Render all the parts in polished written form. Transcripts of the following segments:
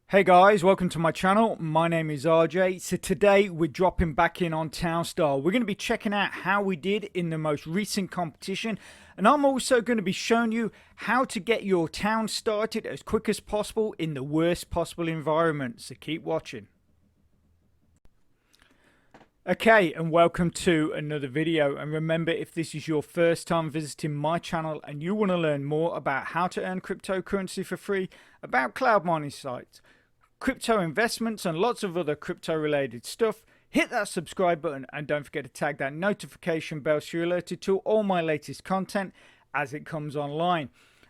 Hey guys, welcome to my channel. My name is RJ. So today we're dropping back in on Townstar. We're going to be checking out how we did in the most recent competition, and I'm also going to be showing you how to get your town started as quick as possible in the worst possible environment. So keep watching. Okay, and welcome to another video. And remember, if this is your first time visiting my channel and you want to learn more about how to earn cryptocurrency for free, about cloud mining sites, crypto investments, and lots of other crypto related stuff, hit that subscribe button and don't forget to tag that notification bell so you're alerted to all my latest content as it comes online.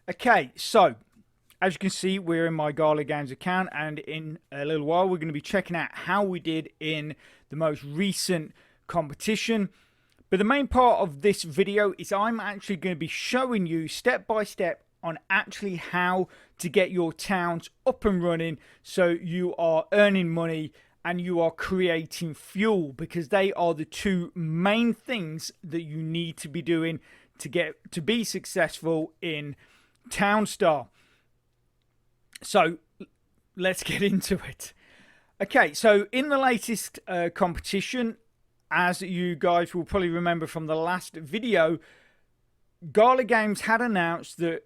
Okay, so as you can see, we're in my Gala Games account, and in a little while we're going to be checking out how we did in the most recent competition. But the main part of this video is I'm actually going to be showing you step by step on actually how to get your towns up and running so you are earning money and you are creating fuel, because they are the two main things that you need to be doing to be successful in Townstar. So let's get into it. Okay, so in the latest competition, as you guys will probably remember from the last video, Gala Games had announced that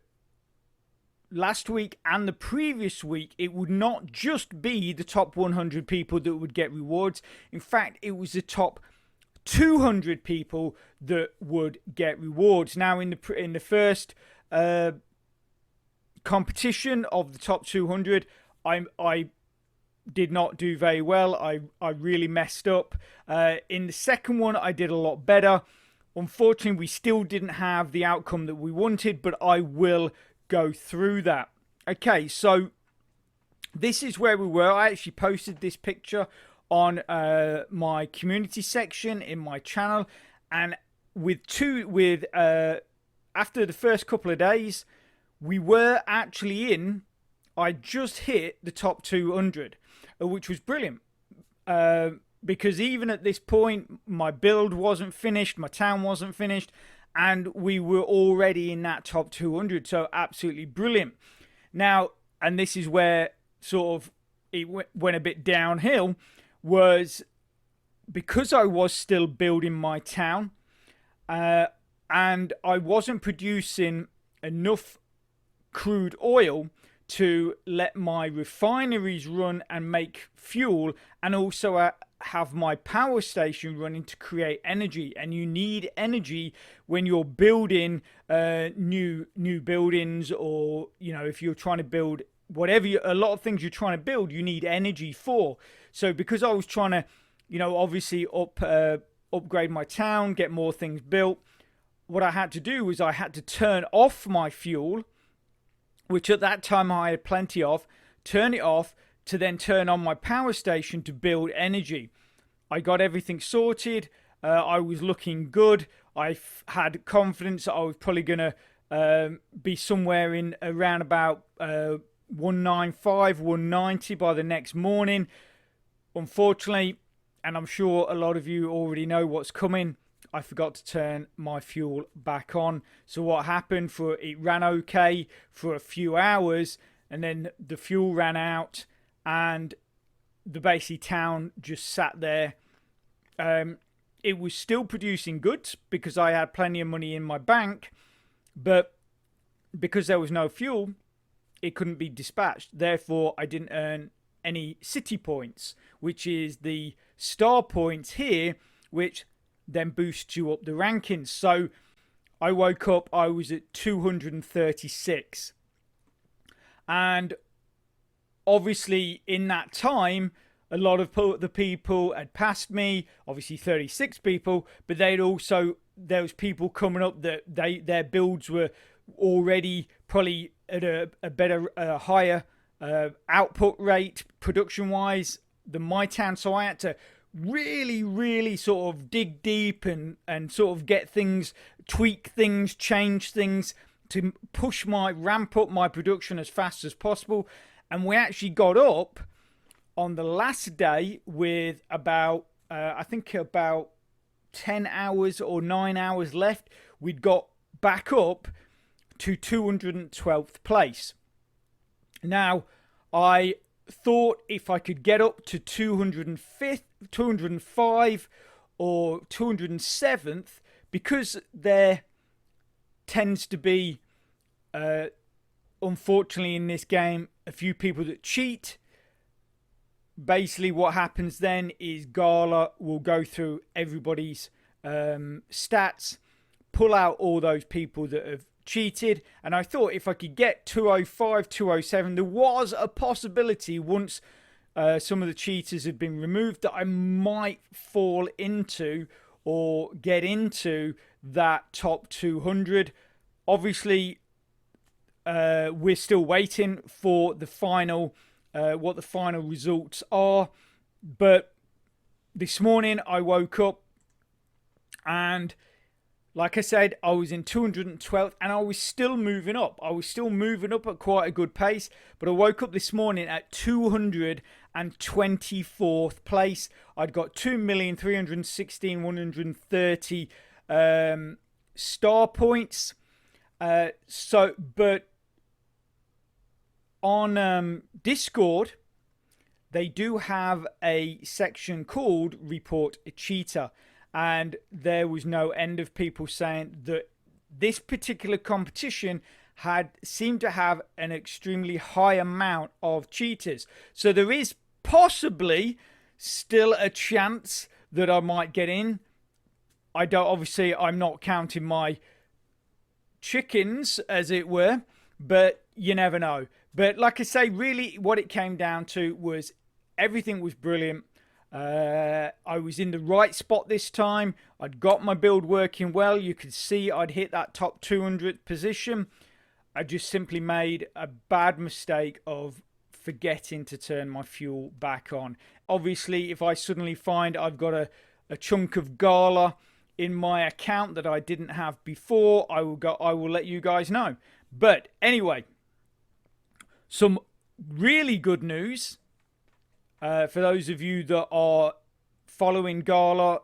last week and the previous week it would not just be the top 100 people that would get rewards. In fact, it was the top 200 people that would get rewards. Now in the first competition of the top 200, I did not do very well. I really messed up. In the second one I did a lot better. Unfortunately, we still didn't have the outcome that we wanted, but I will go through that. Okay, so this is where we were. I actually posted this picture on my community section in my channel, and after the first couple of days, we were actually in. I just hit the top 200, which was brilliant. Because even at this point, my build wasn't finished, my town wasn't finished, and we were already in that top 200. So absolutely brilliant. Now, and this is where sort of it went a bit downhill, was because I was still building my town, and I wasn't producing enough crude oil to let my refineries run and make fuel, and also have my power station running to create energy. And you need energy when you're building new buildings, or if you're trying to build whatever a lot of things you're trying to build, you need energy for. So because I was trying to obviously upgrade my town, get more things built, what I had to do was I had to turn off my fuel, which at that time I had plenty of, turn it off to then turn on my power station to build energy. I got everything sorted. I was looking good. I had confidence that I was probably going to be somewhere in around about 195, 190 by the next morning. Unfortunately, and I'm sure a lot of you already know what's coming, I forgot to turn my fuel back on. So what happened, it ran okay for a few hours, and then the fuel ran out, and the basically town just sat there. It was still producing goods because I had plenty of money in my bank, but because there was no fuel, it couldn't be dispatched. Therefore, I didn't earn any city points, which is the star points here, which then boosts you up the rankings. So I woke up, I was at 236, and obviously in that time a lot of the people had passed me, obviously 36 people, but there was people coming up that their builds were already probably at a better higher output rate production wise than my town. So I had to really sort of dig deep and sort of get things, tweak things, change things to ramp up my production as fast as possible. And we actually got up on the last day with about I think about 10 hours or 9 hours left. We'd got back up to 212th place. Now I thought if I could get up to 205 or 207th, because there tends to be, unfortunately in this game, a few people that cheat. Basically what happens then is Gala will go through everybody's stats, pull out all those people that have cheated, and I thought if I could get 205, 207, there was a possibility once some of the cheaters had been removed that I might fall into or get into that top 200. Obviously, we're still waiting for the final, what the final results are. But this morning I woke up and, like I said, I was in 212th and I was still moving up. I was still moving up at quite a good pace. But I woke up this morning at 224th place. I'd got 2,316,130 star points. But on Discord, they do have a section called Report a Cheater. And there was no end of people saying that this particular competition had seemed to have an extremely high amount of cheaters. So there is possibly still a chance that I might get in. Obviously, I'm not counting my chickens, as it were, but you never know. But like I say, really what it came down to was everything was brilliant. I was in the right spot this time. I'd got my build working well. You could see I'd hit that top 200th position. I just simply made a bad mistake of forgetting to turn my fuel back on. Obviously, if I suddenly find I've got a chunk of Gala in my account that I didn't have before, I will let you guys know. But anyway, some really good news. For those of you that are following Gala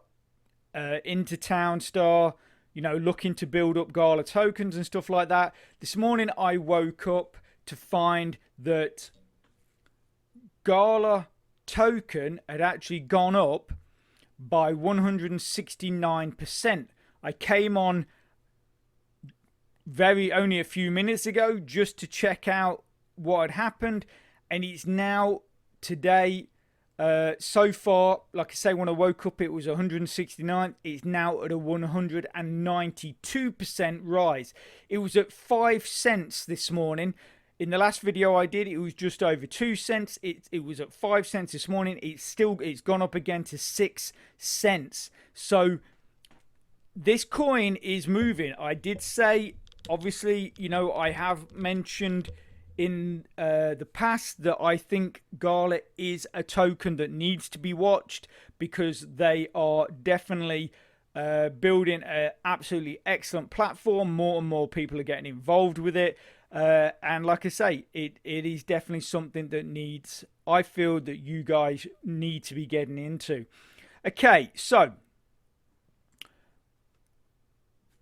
into Townstar, looking to build up Gala tokens and stuff like that. This morning I woke up to find that Gala token had actually gone up by 169%. I came on only a few minutes ago just to check out what had happened, and it's now today, so far, like I say, when I woke up it was 169. It's now at a 192% rise. It was at 5 cents this morning. In the last video I did, it was just over 2 cents. It was at 5 cents this morning. It's gone up again to 6 cents. So this coin is moving. I did say, obviously, I have mentioned in the past that I think Gala is a token that needs to be watched, because they are definitely building an absolutely excellent platform. More and more people are getting involved with it, and like I say, it is definitely something that I feel that you guys need to be getting into. Okay, so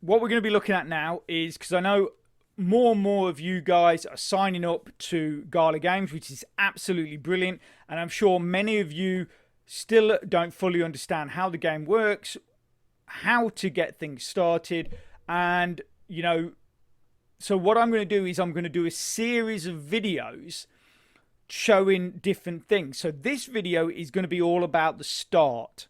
what we're going to be looking at now is, because I know more and more of you guys are signing up to Gala Games, which is absolutely brilliant. And I'm sure many of you still don't fully understand how the game works, how to get things started. And, so what I'm going to do is I'm going to do a series of videos showing different things. So this video is going to be all about the start.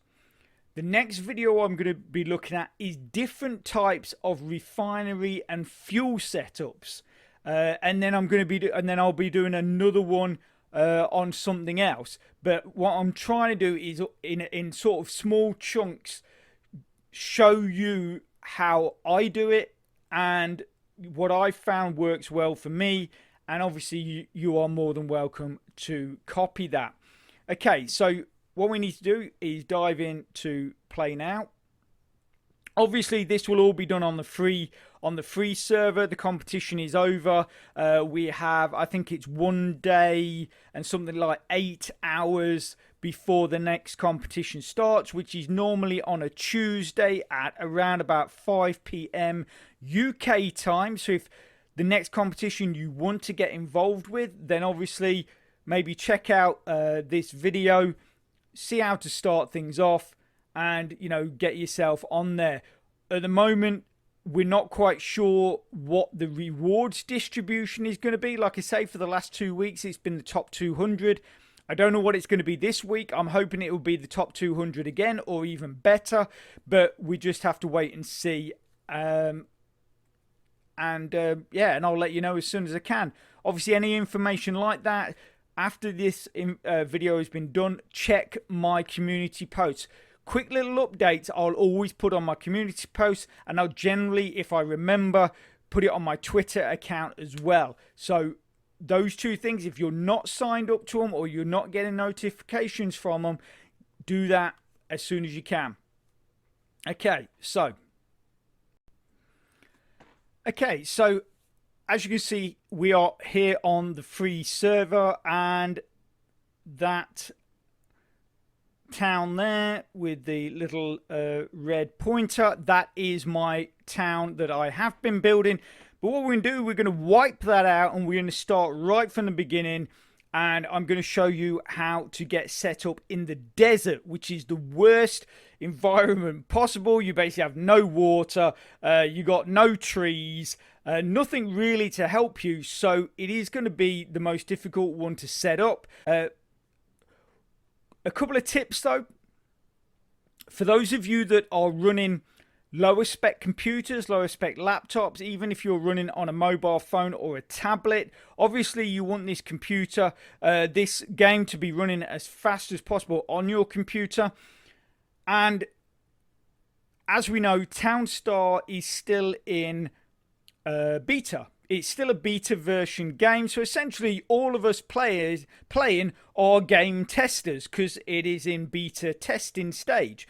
The next video I'm going to be looking at is different types of refinery and fuel setups, and then I'll be doing another one on something else. But what I'm trying to do is in sort of small chunks show you how I do it and what I found works well for me. And obviously you are more than welcome to copy that. Okay, so what we need to do is dive into play now. Obviously, this will all be done on the free server. The competition is over. We have, I think it's 1 day and something like 8 hours before the next competition starts, which is normally on a Tuesday at around about 5 p.m. UK time. So if the next competition you want to get involved with, then obviously maybe check out this video, see how to start things off, and get yourself on there. At the moment, we're not quite sure what the rewards distribution is going to be. Like I say, for the last 2 weeks, it's been the top 200. I don't know what it's going to be this week. I'm hoping it will be the top 200 again, or even better, but we just have to wait and see. Yeah, and I'll let you know as soon as I can. Obviously, any information like that, after this video has been done, check my community posts. Quick little updates I'll always put on my community posts, and I'll generally, if I remember, put it on my Twitter account as well. So those two things, if you're not signed up to them or you're not getting notifications from them, do that as soon as you can. Okay, so as you can see, we are here on the free server, and that town there with the little red pointer, that is my town that I have been building. But what we're going to do, we're going to wipe that out, and we're going to start right from the beginning, and I'm going to show you how to get set up in the desert, which is the worst environment possible. You basically have no water, you got no trees, nothing really to help you, so it is going to be the most difficult one to set up. A couple of tips though, for those of you that are running lower spec computers, lower spec laptops, even if you're running on a mobile phone or a tablet, obviously you want this computer, this game to be running as fast as possible on your computer. And as we know, Townstar is still in beta. It's still a beta version game, so essentially all of us players playing are game testers because it is in beta testing stage.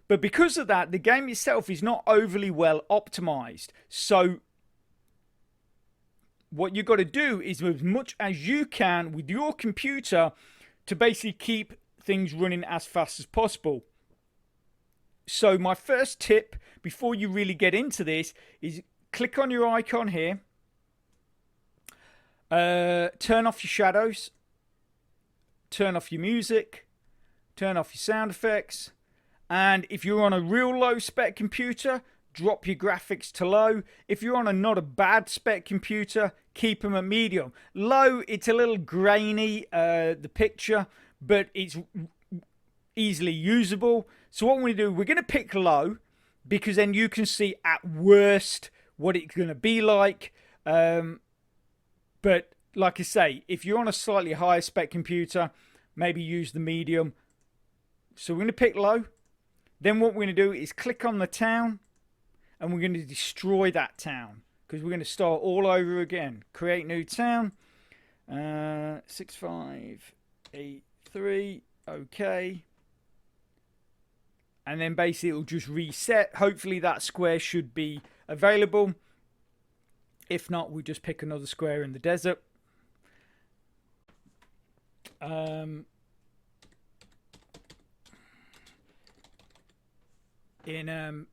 But because of that, the game itself is not overly well optimized. So what you've got to do is, as much as you can with your computer, to basically keep things running as fast as possible. So my first tip before you really get into this is click on your icon here. Turn off your shadows, turn off your music, turn off your sound effects, and if you're on a real low spec computer, drop your graphics to low. If you're on a not a bad spec computer, keep them at medium. Low, it's a little grainy, the picture, but it's easily usable. So what we're going to do, we're going to pick low, because then you can see at worst what it's going to be like. But like I say, if you're on a slightly higher spec computer, maybe use the medium. So we're going to pick low. Then what we're going to do is click on the town, and we're going to destroy that town, because we're going to start all over again. Create new town. 6583. Okay. And then basically it'll just reset. Hopefully that square should be available. If not, we just pick another square in the desert. In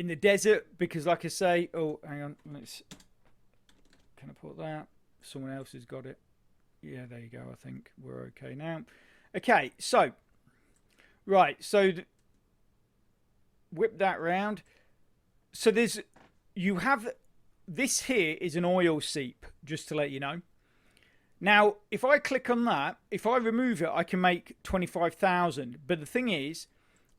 the desert, because like I say, oh, hang on, can I put that? Someone else has got it. Yeah, there you go. I think we're okay now. Okay, so right, so whip that round. So you have this here is an oil seep, just to let you know. Now, if I click on that, if I remove it, I can make 25,000. But the thing is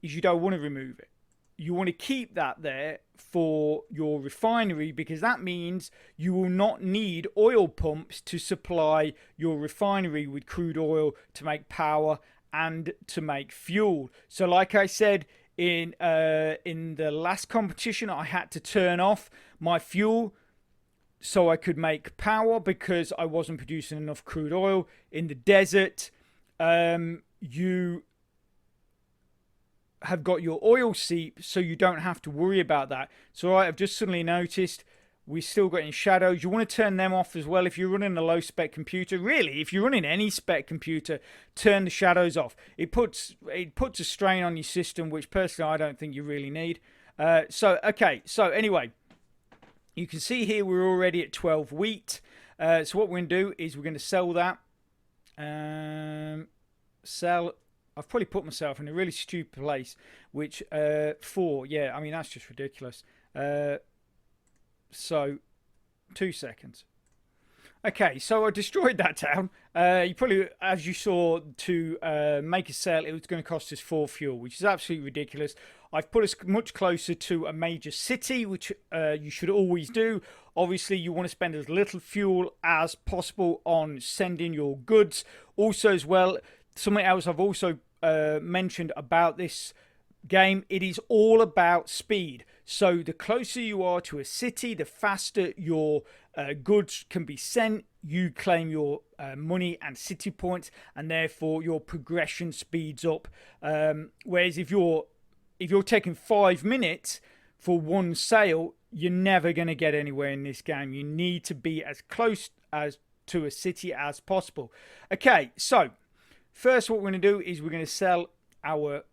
you don't want to remove it. You want to keep that there for your refinery, because that means you will not need oil pumps to supply your refinery with crude oil to make power and to make fuel. So like I said, in the last competition, I had to turn off my fuel so I could make power because I wasn't producing enough crude oil. In the desert, you have got your oil seep, so you don't have to worry about that. So I've just suddenly noticed we're still getting shadows. You want to turn them off as well if you're running a low spec computer. Really, if you're running any spec computer, turn the shadows off. It puts a strain on your system, which personally I don't think you really need. So anyway, you can see here we're already at 12 wheat. So what we're going to do is we're going to sell that. Sell. I've probably put myself in a really stupid place, which 4. Yeah, I mean that's just ridiculous. So 2 seconds. Okay, so I destroyed that town. You probably, as you saw, to make a sale, it was going to cost us 4 fuel, which is absolutely ridiculous. I've put us much closer to a major city, which you should always do. Obviously, you want to spend as little fuel as possible on sending your goods. Also, as well, something else I've also mentioned about this game, it is all about speed. So the closer you are to a city, the faster your goods can be sent. You claim your money and city points, and therefore your progression speeds up. Whereas if you're taking 5 minutes for one sale, you're never going to get anywhere in this game. You need to be as close as to a city as possible. Okay, so first what we're going to do is we're going to sell our,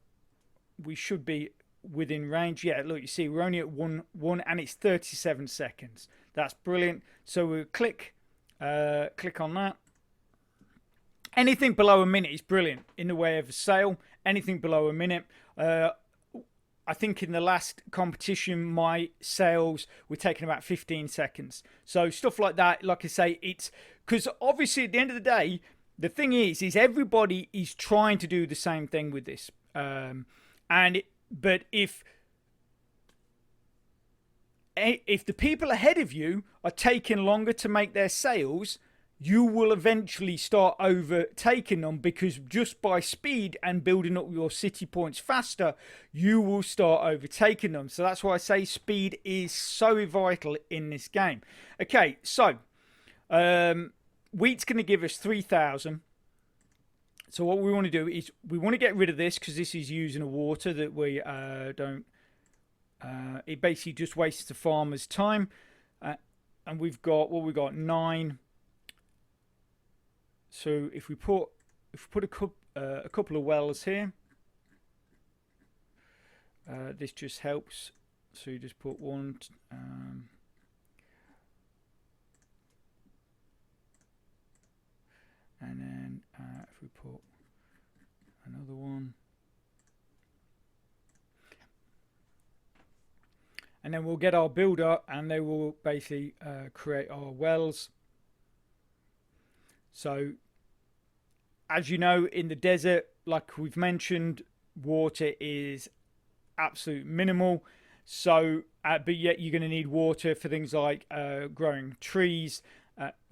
we should be within range. Yeah, look, you see we're only at 1 and it's 37 seconds. That's brilliant. So we'll click on that. Anything below a minute is brilliant in the way of a sale. Anything below a minute. I think in the last competition, my sales were taking about 15 seconds. So stuff like that, like I say, it's because obviously at the end of the day, the thing is everybody is trying to do the same thing with this. But if the people ahead of you are taking longer to make their sales, you will eventually start overtaking them, because just by speed and building up your city points faster, you will start overtaking them. So that's why I say speed is so vital in this game. Okay, so wheat's going to give us 3,000. So what we want to do is we want to get rid of this, because this is using a water that we don't. It basically just wastes the farmer's time. And we've got 9. So if we put a couple of wells here, this just helps. So you just put 1. And then if we put another one, and then we'll get our builder, and they will basically create our wells. So as you know, in the desert, like we've mentioned, water is absolute minimal. So but yet you're going to need water for things like growing trees,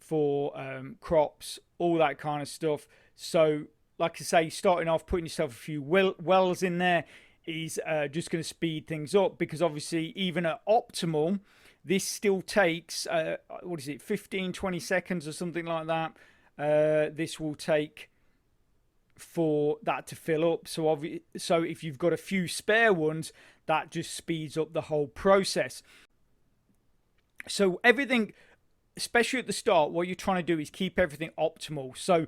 for crops, all that kind of stuff. So like I say, starting off putting yourself a few wells in there is just going to speed things up, because obviously even at optimal, this still takes 15-20 seconds or something like that. This will take for that to fill up. So if you've got a few spare ones, that just speeds up the whole process. So everything, especially at the start, what you're trying to do is keep everything optimal. So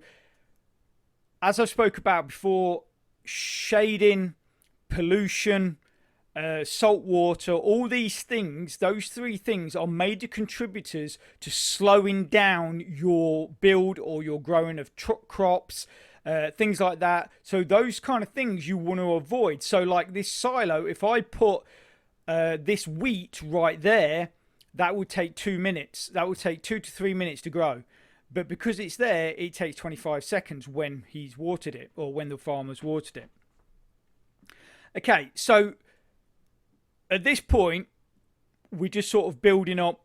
as I spoke about before, shading, pollution, salt water, all these things, those 3 things are major contributors to slowing down your build or your growing of crops, things like that. So those kind of things you want to avoid. So like this silo, if I put this wheat right there, that would take 2 minutes. That would take 2 to 3 minutes to grow. But because it's there, it takes 25 seconds when he's watered it, or when the farmer's watered it. Okay, so at this point, we're just sort of building up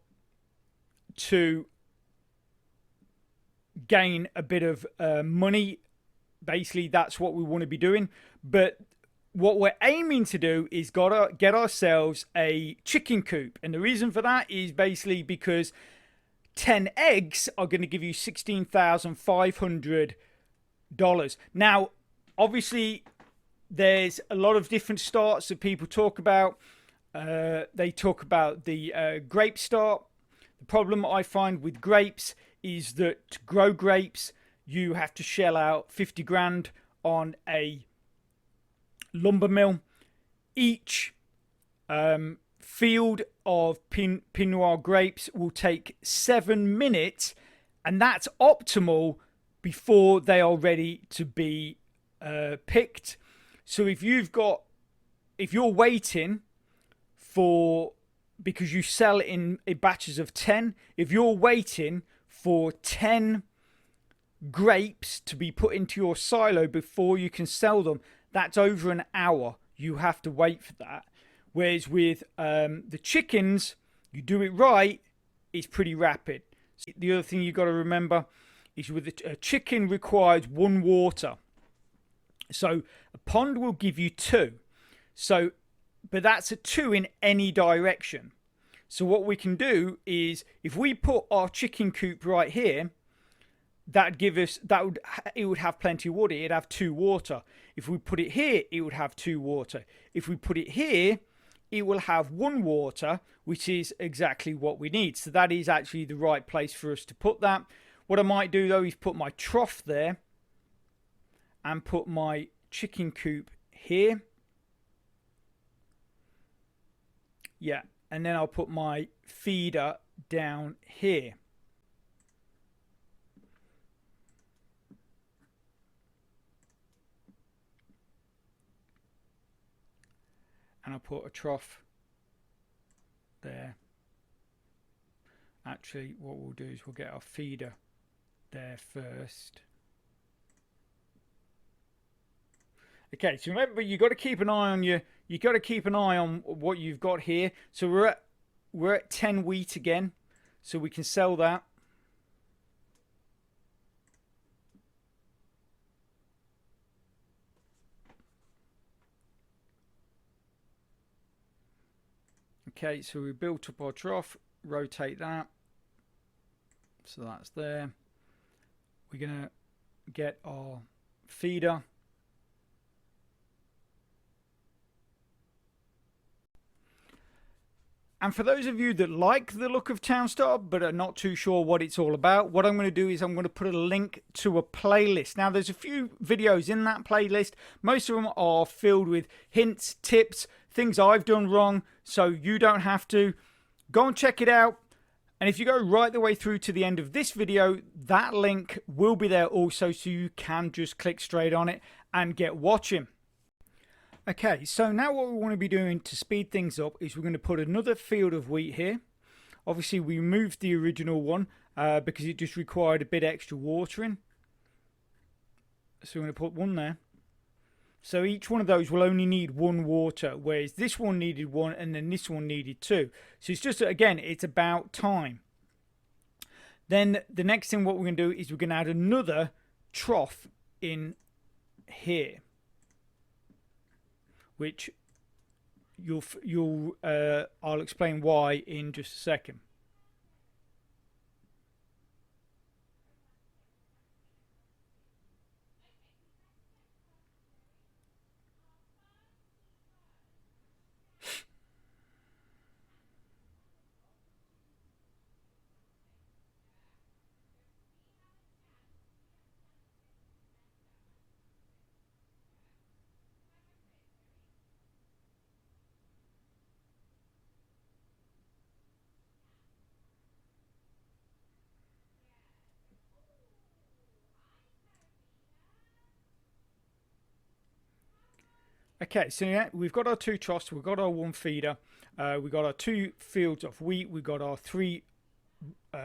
to gain a bit of money. Basically, that's what we want to be doing. But what we're aiming to do is get ourselves a chicken coop. And the reason for that is basically because 10 eggs are going to give you $16,500. Now, obviously, there's a lot of different starts that people talk about. They talk about the grape start. The problem I find with grapes is that to grow grapes, you have to shell out 50 grand on a lumber mill. Each field of Pinot Noir grapes will take 7 minutes, and that's optimal before they are ready to be picked. So if you're waiting for, because you sell in batches of 10, if you're waiting for 10 grapes to be put into your silo before you can sell them, that's over an hour. You have to wait for that. Whereas with the chickens, you do it right, it's pretty rapid. The other thing you've got to remember is with a chicken requires 1 water. So a pond will give you 2. So, but that's a 2 in any direction. So what we can do is, if we put our chicken coop right here, it would have plenty of water. It'd have 2 water. If we put it here, it would have 2 water. If we put it here, it will have 1 water, which is exactly what we need. So that is actually the right place for us to put that. What I might do though is put my trough there and put my chicken coop here. Yeah, and then I'll put my feeder down here. And I'll put a trough there. Actually, what we'll do is we'll get our feeder there first. Okay, so remember, you got to keep an eye on what you've got here. So we're at 10 wheat again, so we can sell that. Okay, so we built up our trough, rotate that, so that's there. We're going to get our feeder. And for those of you that like the look of Townstar but are not too sure what it's all about, what I'm going to do is I'm going to put a link to a playlist. Now, there's a few videos in that playlist. Most of them are filled with hints, tips, things I've done wrong, so you don't have to. Go and check it out. And if you go right the way through to the end of this video, that link will be there also, so you can just click straight on it and get watching. Okay, so now what we want to be doing to speed things up is we're going to put another field of wheat here. Obviously, we moved the original one because it just required a bit extra watering. So we're going to put one there. So each one of those will only need 1 water, whereas this one needed 1 and then this one needed 2. So it's just, again, it's about time. Then the next thing what we're going to do is we're going to add another trough in here, which I'll explain why in just a second. Okay, so yeah, we've got our 2 troughs, we've got our 1 feeder, we've got our 2 fields of wheat, we've got our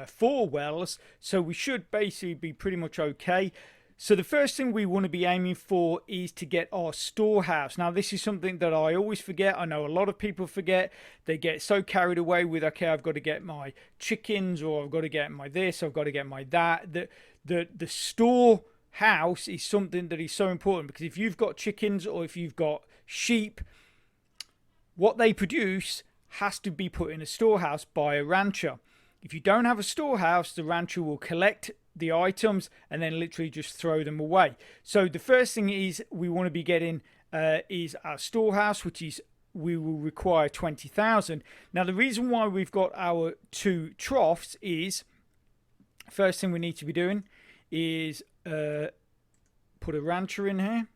4 wells, so we should basically be pretty much okay. So the first thing we want to be aiming for is to get our storehouse. Now, this is something that I always forget. I know a lot of people forget. They get so carried away with, okay, I've got to get my chickens, or I've got to get my this, I've got to get my that. The storehouse is something that is so important, because if you've got chickens or if you've got sheep, what they produce has to be put in a storehouse by a rancher. If you don't have a storehouse, the rancher will collect the items and then literally just throw them away. So the first thing is we want to be getting is our storehouse, which is, we will require 20,000. Now, the reason why we've got our 2 troughs is, first thing we need to be doing is put a rancher in here.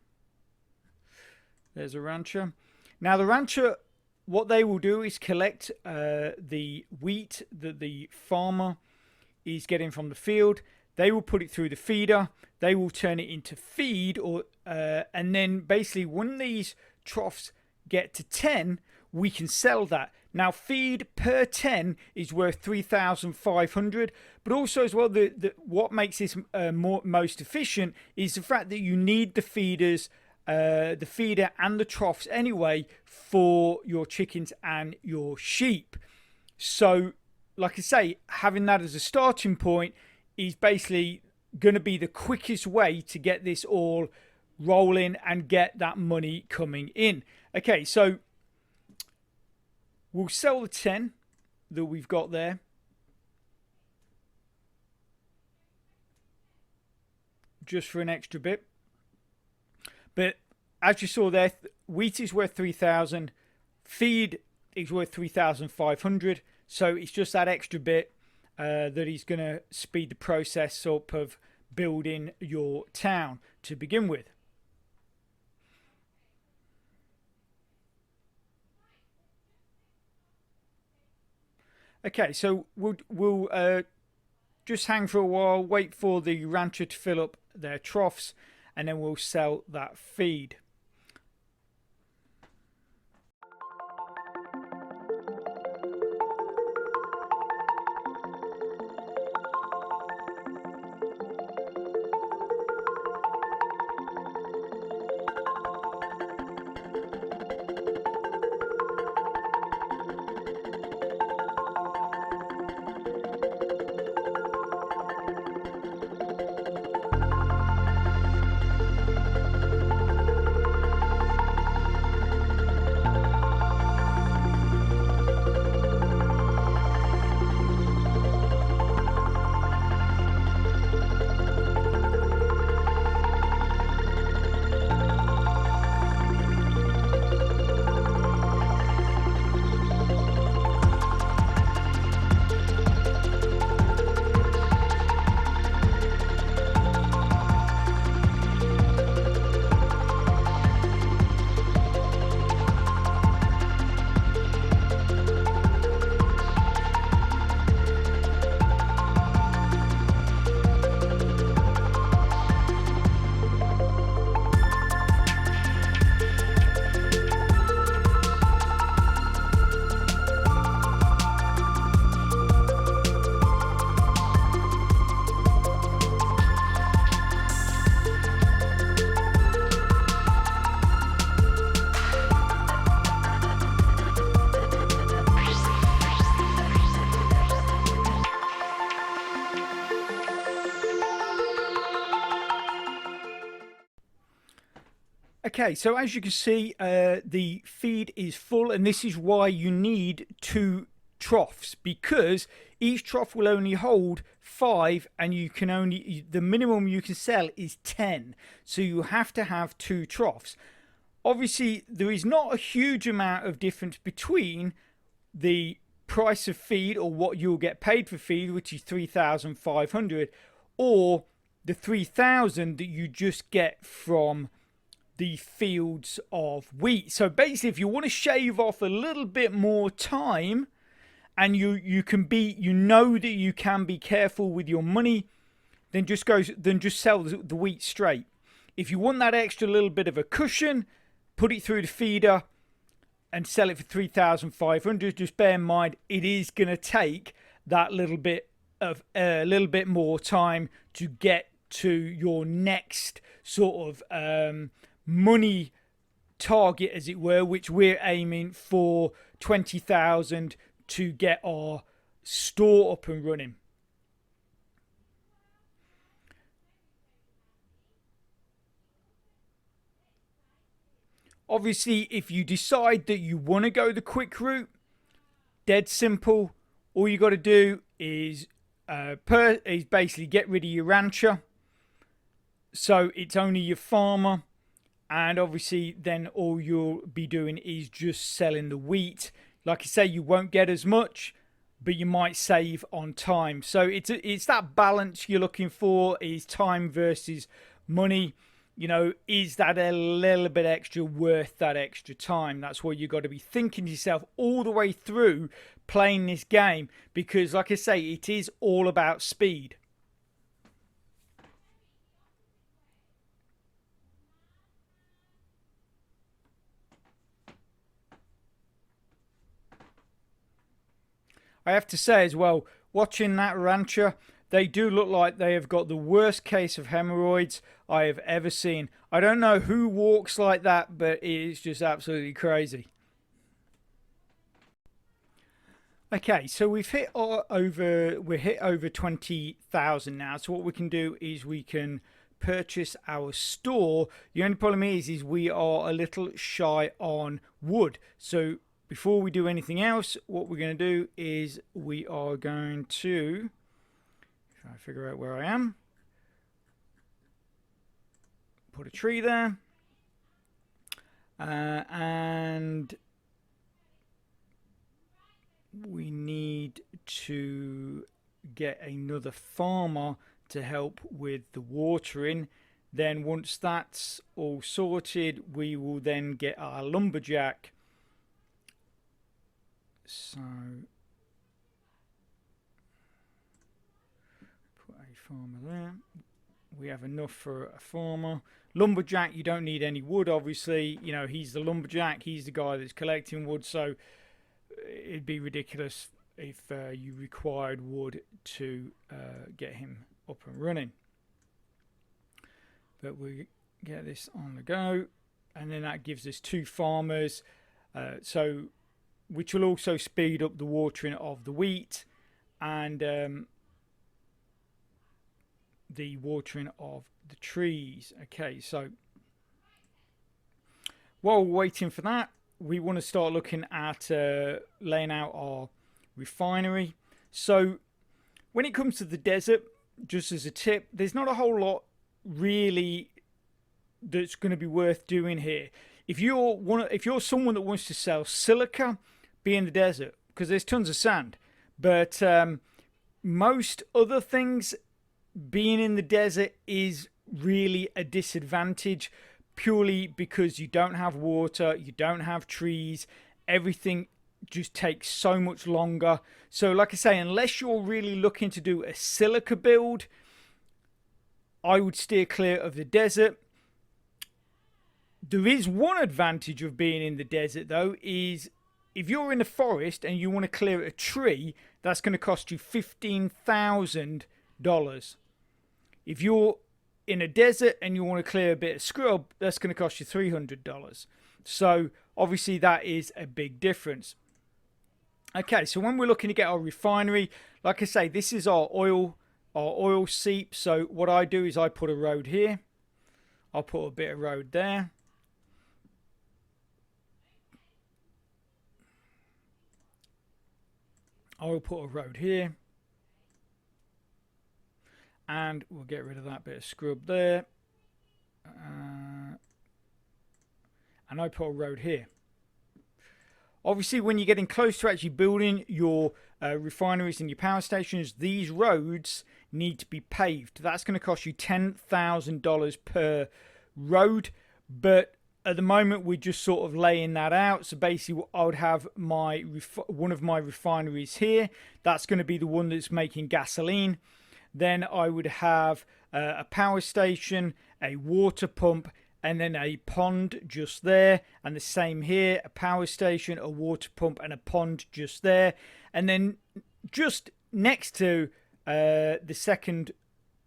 There's a rancher. Now, the rancher, what they will do is collect the wheat that the farmer is getting from the field. They will put it through the feeder. They will turn it into feed, and then basically when these troughs get to 10, we can sell that. Now, feed per 10 is worth 3,500, but also as well, what makes this most efficient is the fact that you need the feeders, the feeder and the troughs anyway for your chickens and your sheep. So, like I say, having that as a starting point is basically going to be the quickest way to get this all rolling and get that money coming in. Okay, so we'll sell the 10 that we've got there. Just for an extra bit. But as you saw there, wheat is worth 3,000. Feed is worth 3,500. So it's just that extra bit that is going to speed the process up of building your town to begin with. Okay, so we'll just hang for a while, wait for the rancher to fill up their troughs, and then we'll sell that feed. Okay, so as you can see, the feed is full, and this is why you need 2 troughs, because each trough will only hold 5, and the minimum you can sell is 10. So you have to have 2 troughs. Obviously, there is not a huge amount of difference between the price of feed, or what you'll get paid for feed, which is 3,500, or the 3,000 that you just get from the fields of wheat. So basically, if you want to shave off a little bit more time, and you know that you can be careful with your money, then just sell the wheat straight. If you want that extra little bit of a cushion, put it through the feeder and sell it for 3,500. Just bear in mind, it is going to take that little bit more time to get to your next sort of money target, as it were, which we're aiming for 20,000 to get our store up and running. Obviously, if you decide that you want to go the quick route, dead simple. All you got to do is basically get rid of your rancher, so it's only your farmer. And obviously, then all you'll be doing is just selling the wheat. Like I say, you won't get as much, but you might save on time. So it's that balance you're looking for, is time versus money. You know, is that a little bit extra worth that extra time? That's what you've got to be thinking to yourself all the way through playing this game. Because like I say, it is all about speed. I have to say as well, watching that rancher, they do look like they have got the worst case of hemorrhoids I have ever seen. I don't know who walks like that, but it is just absolutely crazy. Okay, so we're hit over 20,000 now. So what we can do is we can purchase our store. The only problem is we are a little shy on wood. So before we do anything else, what we're going to do is we are going to try to figure out where I am. Put a tree there. And we need to get another farmer to help with the watering. Then once that's all sorted, we will then get our lumberjack. So put a farmer there. We have enough for a farmer. Lumberjack, you don't need any wood, obviously. You know, he's the lumberjack. He's the guy that's collecting wood. So it'd be ridiculous if you required wood to get him up and running. But we get this on the go, and then that gives us 2 farmers, so which will also speed up the watering of the wheat and the watering of the trees. Okay, so while we're waiting for that, we want to start looking at laying out our refinery. So when it comes to the desert, just as a tip, there's not a whole lot really that's going to be worth doing here. If you're someone that wants to sell silica, be in the desert because there's tons of sand. But most other things, being in the desert is really a disadvantage, purely because you don't have water, you don't have trees, everything just takes so much longer. So like I say, unless you're really looking to do a silica build, I would steer clear of the desert. There is one advantage of being in the desert though, is if you're in the forest and you want to clear a tree, that's going to cost you $15,000. If you're in a desert and you want to clear a bit of scrub, that's going to cost you $300. So obviously that is a big difference. Okay, so when we're looking to get our refinery, like I say, this is our oil seep. So what I do is I put a road here. I'll put a bit of road there. I'll put a road here. And we'll get rid of that bit of scrub there. And I put a road here. Obviously, when you're getting close to actually building your refineries and your power stations, these roads need to be paved. That's going to cost you $10,000 per road. But at the moment, we're just sort of laying that out. So basically, I would have one of my refineries here. That's going to be the one that's making gasoline. Then I would have a power station, a water pump, and then a pond just there. And the same here, a power station, a water pump, and a pond just there. And then just next to the second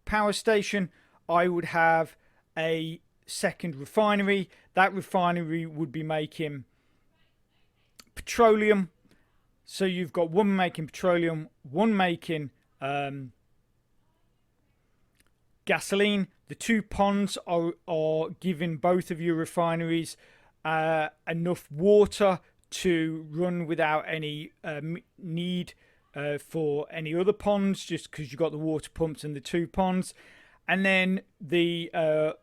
power station, I would have a second refinery. That refinery would be making petroleum. So you've got one making petroleum, one making gasoline. The 2 ponds are giving both of your refineries enough water to run without any need for any other ponds, just because you've got the water pumps and the 2 ponds. And then the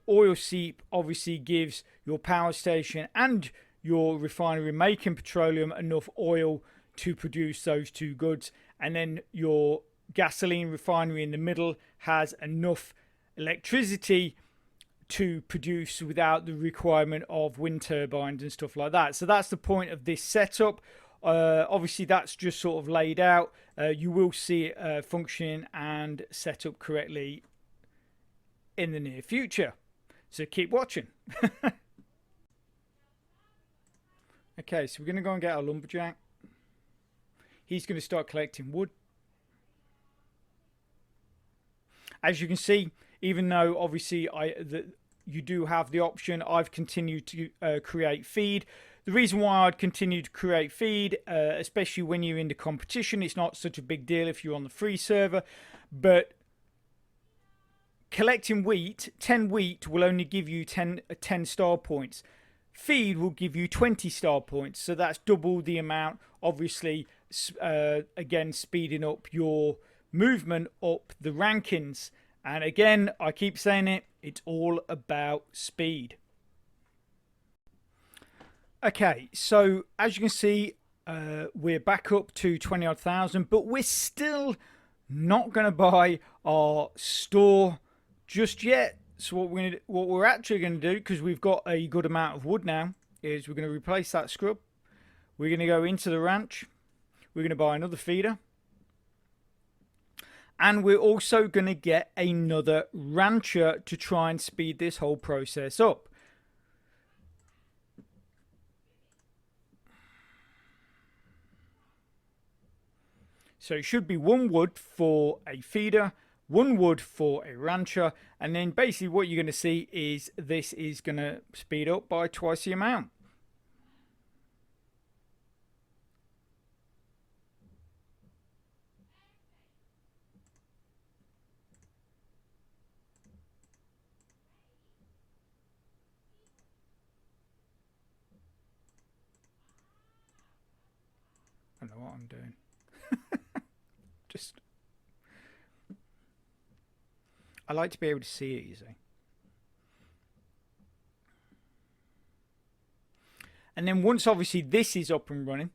oil seep obviously gives your power station and your refinery making petroleum enough oil to produce those 2 goods. And then your gasoline refinery in the middle has enough electricity to produce without the requirement of wind turbines and stuff like that. So that's the point of this setup. Obviously that's just sort of laid out. You will see it functioning and set up correctly in the near future. So keep watching. Okay, so we're going to go and get our lumberjack. he's going to start collecting wood. As you can see, even though obviously you do have the option, I've continued to create feed. The reason why I'd continue to create feed, especially when you're in the competition, it's not such a big deal if you're on the free server, but collecting wheat, 10 wheat will only give you 10 star points. Feed will give you 20 star points, so that's double the amount, obviously, again, speeding up your movement up the rankings. And again, I keep saying it, it's all about speed. Okay, so as you can see, we're back up to 20 odd thousand, but we're still not going to buy our store just yet. So what we're actually going to do, because we've got a good amount of wood now, is we're going to replace that scrub. We're going to go into the ranch. We're going to buy another feeder. And we're also going to get another rancher to try and speed this whole process up. So it should be 1 wood for a feeder, 1 wood for a rancher, and then basically what you're going to see is this is going to speed up by twice the amount. I don't know what I'm doing. Just, I like to be able to see it, you see. And then once obviously this is up and running,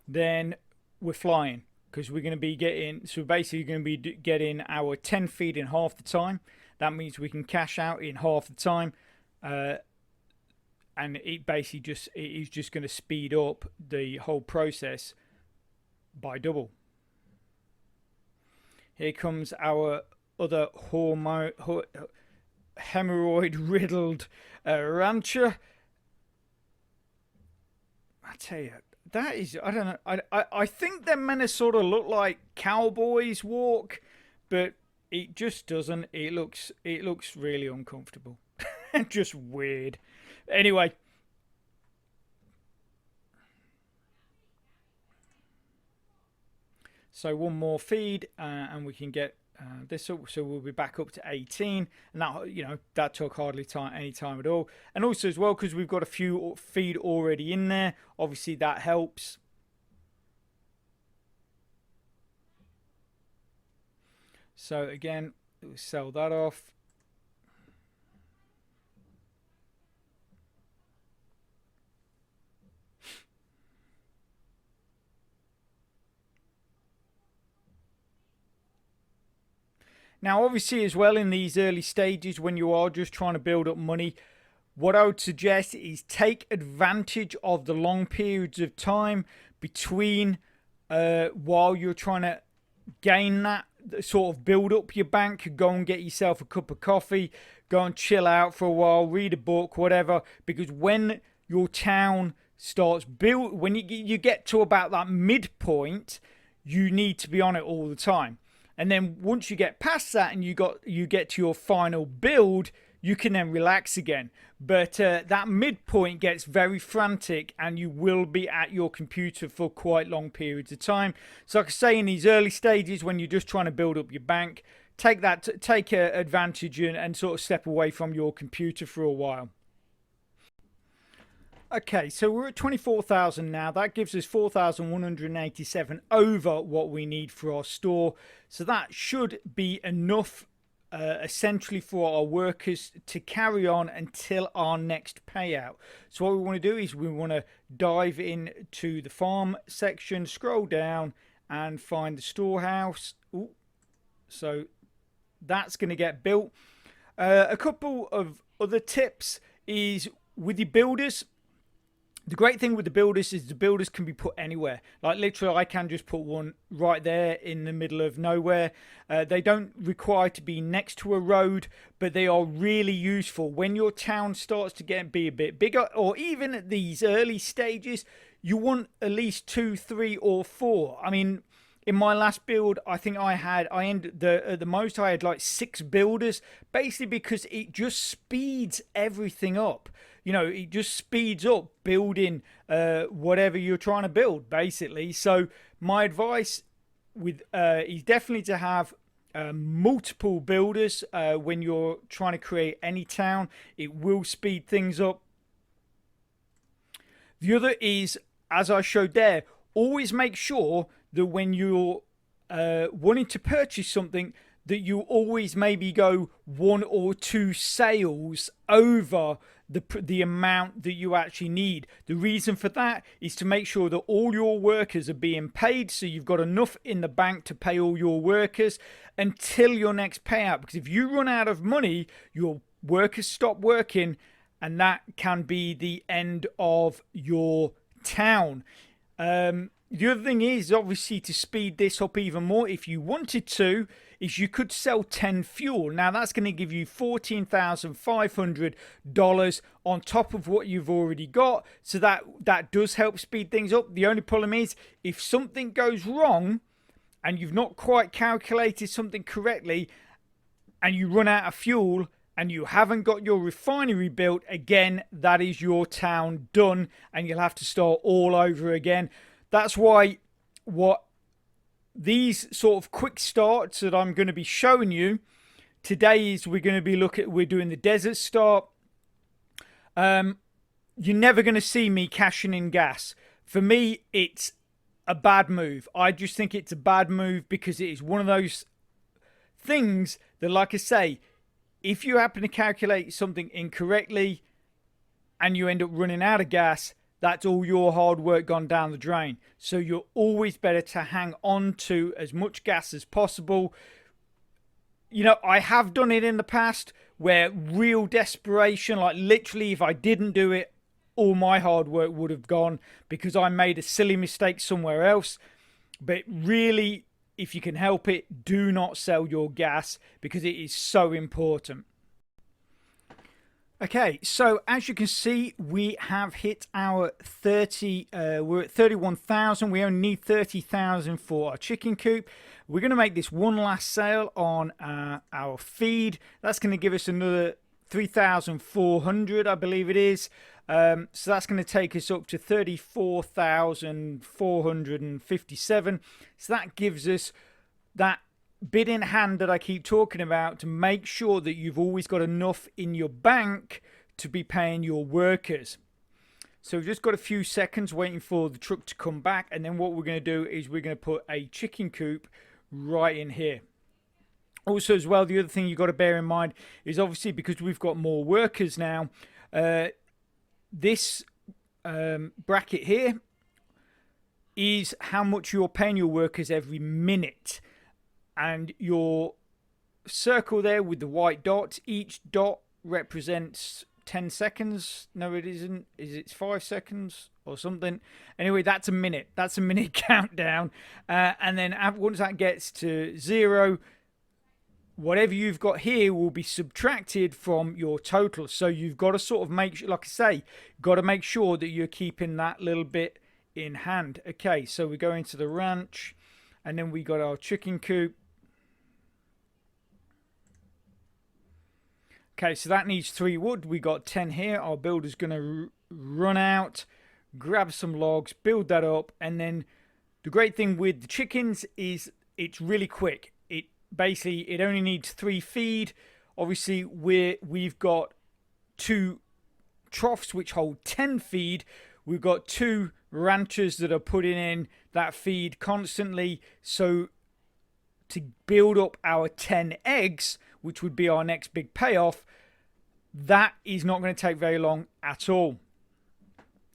then we're flying, because we're going to be getting, so basically going to be getting our 10 feed in half the time. That means we can cash out in half the time. And it basically just, it is just going to speed up the whole process by double. Here comes our other hemorrhoid-riddled rancher. I tell you, that is, I don't know. I think they're meant to sort of look like cowboys walk, but it just doesn't. It looks really uncomfortable and just weird. Anyway. So 1 more feed, and we can get this up. So we'll be back up to 18, and that, you know, that took hardly any time at all. And also as well, because we've got a few feed already in there, obviously that helps. So again, we'll sell that off. Now, obviously, as well, in these early stages, when you are just trying to build up money, what I would suggest is take advantage of the long periods of time between while you're trying to gain that, sort of build up your bank. Go and get yourself a cup of coffee, go and chill out for a while, read a book, whatever, because when your town starts when you get to about that midpoint, you need to be on it all the time. And then once you get past that and you get to your final build, you can then relax again. But that midpoint gets very frantic, and you will be at your computer for quite long periods of time. So like I say, in these early stages, when you're just trying to build up your bank, take advantage and sort of step away from your computer for a while. Okay, so we're at 24,000 now. That gives us 4,187 over what we need for our store. So that should be enough, essentially, for our workers to carry on until our next payout. So what we want to do is we want to dive into the farm section, scroll down, and find the storehouse. Ooh. So that's going to get built. A couple of other tips is with your builders. The great thing with the builders is the builders can be put anywhere. Like literally, I can just put one right there in the middle of nowhere. They don't require to be next to a road, but they are really useful when your town starts to be a bit bigger, or even at these early stages. you want at least 2, 3, or 4. I mean, in my last build, I think I ended at the most I had like 6 builders, basically because it just speeds everything up. You know, it just speeds up building whatever you're trying to build, basically. So my advice with is definitely to have multiple builders when you're trying to create any town. It will speed things up. The other is, as I showed there, always make sure that when you're wanting to purchase something, that you always maybe go 1 or 2 sales over the amount that you actually need. The reason for that is to make sure that all your workers are being paid, so you've got enough in the bank to pay all your workers until your next payout. Because if you run out of money, your workers stop working, and that can be the end of your town. The other thing is, obviously, to speed this up even more, if you wanted to, is you could sell 10 fuel. Now, that's going to give you $14,500 on top of what you've already got. So that does help speed things up. The only problem is, if something goes wrong and you've not quite calculated something correctly and you run out of fuel and you haven't got your refinery built, again, that is your town done and you'll have to start all over again. That's why what these sort of quick starts that I'm going to be showing you today is we're doing the desert start. You're never going to see me cashing in gas. For me, it's a bad move. I just think it's a bad move because it is one of those things that, like I say, if you happen to calculate something incorrectly and you end up running out of gas, that's all your hard work gone down the drain. So you're always better to hang on to as much gas as possible. You know, I have done it in the past where real desperation, like literally if I didn't do it, all my hard work would have gone because I made a silly mistake somewhere else. But really, if you can help it, do not sell your gas because it is so important. Okay, so as you can see, we have hit our we're at 31,000. We only need 30,000 for our chicken coop. We're going to make this one last sale on our feed. That's going to give us another 3,400, I believe it is. So that's going to take us up to 34,457. So that gives us that bid in hand that I keep talking about to make sure that you've always got enough in your bank to be paying your workers. So we've just got a few seconds waiting for the truck to come back, and then what we're going to do is we're going to put a chicken coop right in here. Also as well, the other thing you've got to bear in mind is obviously because we've got more workers now, this bracket here is how much you're paying your workers every minute. And your circle there with the white dots, each dot represents 10 seconds. No, it isn't. It's 5 seconds or something. Anyway, that's a minute. That's a minute countdown. And then once that gets to 0, whatever you've got here will be subtracted from your total. So you've got to sort of make sure, like I say, got to make sure that you're keeping that little bit in hand. Okay, so we go into the ranch, and then we got our chicken coop. Okay, so that needs 3 wood. We got 10 here. Our builder's going to run out, grab some logs, build that up, and then the great thing with the chickens is it's really quick. It only needs 3 feed. Obviously, we've got 2 troughs which hold 10 feed. We've got 2 ranchers that are putting in that feed constantly. So to build up our 10 eggs, which would be our next big payoff, that is not going to take very long at all.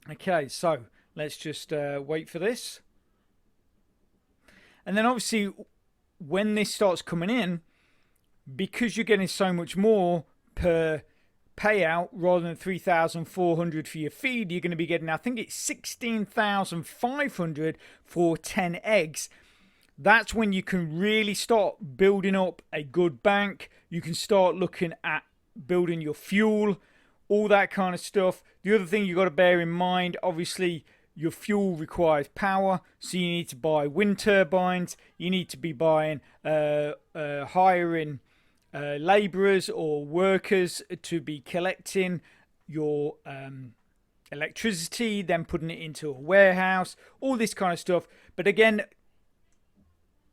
Okay, so let's just wait for this. And then obviously when this starts coming in, because you're getting so much more per payout rather than 3,400 for your feed, you're going to be getting, I think it's 16,500 for 10 eggs. That's when you can really start building up a good bank. You can start looking at building your fuel, all that kind of stuff. The other thing you got to bear in mind, obviously, your fuel requires power, so you need to buy wind turbines. You need to be buying, hiring labourers or workers to be collecting your electricity, then putting it into a warehouse, all this kind of stuff. But again,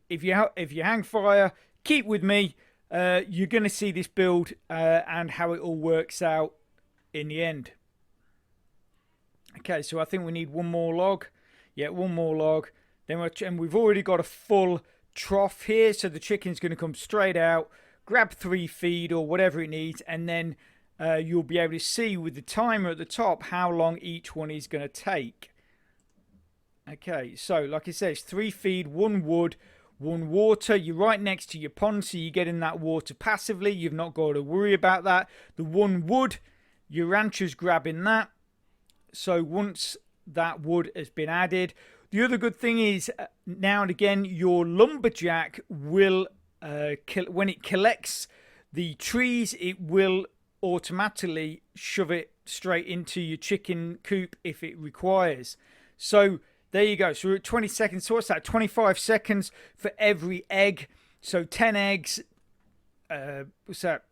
if you hang fire, keep with me. You're going to see this build and how it all works out in the end. Okay, so I think we need one more log. Yeah, one more log. And we've already got a full trough here, so the chicken's going to come straight out, grab 3 feed or whatever it needs, and then you'll be able to see with the timer at the top how long each one is going to take. Okay, so like I said, it's 3 feed, 1 wood, 1 water. You're right next to your pond, so you're getting that water passively. You've not got to worry about that. The 1 wood, your rancher's grabbing that. So once that wood has been added, the other good thing is now and again your lumberjack will, when it collects the trees, it will automatically shove it straight into your chicken coop if it requires. So there you go. So we're at 20 seconds. So what's that? 25 seconds for every egg. So 10 eggs. What's that?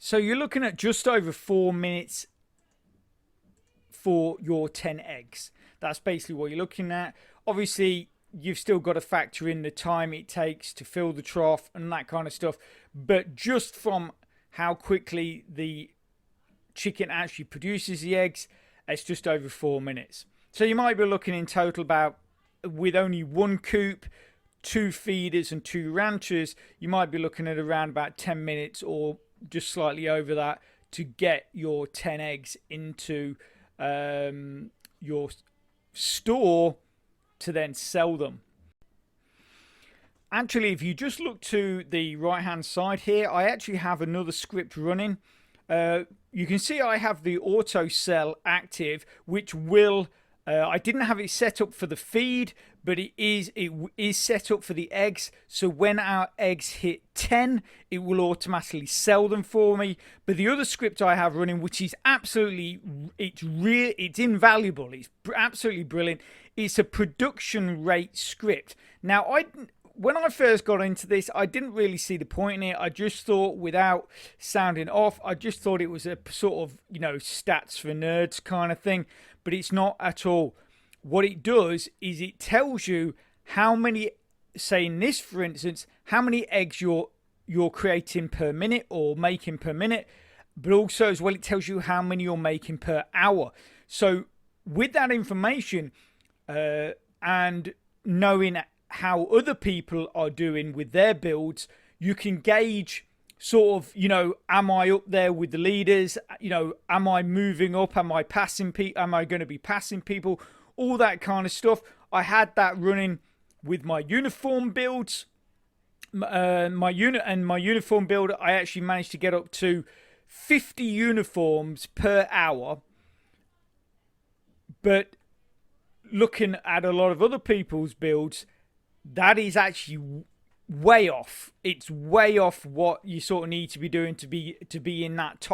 So you're looking at just over 4 minutes for your 10 eggs. That's basically what you're looking at. Obviously, you've still got to factor in the time it takes to fill the trough and that kind of stuff. But just from how quickly the chicken actually produces the eggs, it's just over 4 minutes. So you might be looking in total about, with only 1 coop, 2 feeders and 2 ranchers, you might be looking at around about 10 minutes or just slightly over that to get your 10 eggs into your store to then sell them. Actually, if you just look to the right hand side here, I actually have another script running. You can see I have the auto sell active, which will I didn't have it set up for the feed, but it is set up for the eggs. So when our eggs hit 10, it will automatically sell them for me. But the other script I have running, which is absolutely, it's invaluable. It's absolutely brilliant. It's a production rate script. Now, when I first got into this, I didn't really see the point in it. I just thought, without sounding off, I just thought it was a sort of, stats for nerds kind of thing. But it's not at all. What it does is it tells you how many, say in this for instance, how many eggs you're creating per minute or making per minute, but also as well it tells you how many you're making per hour. So with that information and knowing how other people are doing with their builds, you can gauge sort of, am I up there with the leaders? Am I moving up? Am I passing people? Am I going to be passing people? All that kind of stuff. I had that running with my uniform builds. My uniform build, I actually managed to get up to 50 uniforms per hour. But looking at a lot of other people's builds, that is actually way off. It's way off what you sort of need to be doing to be in that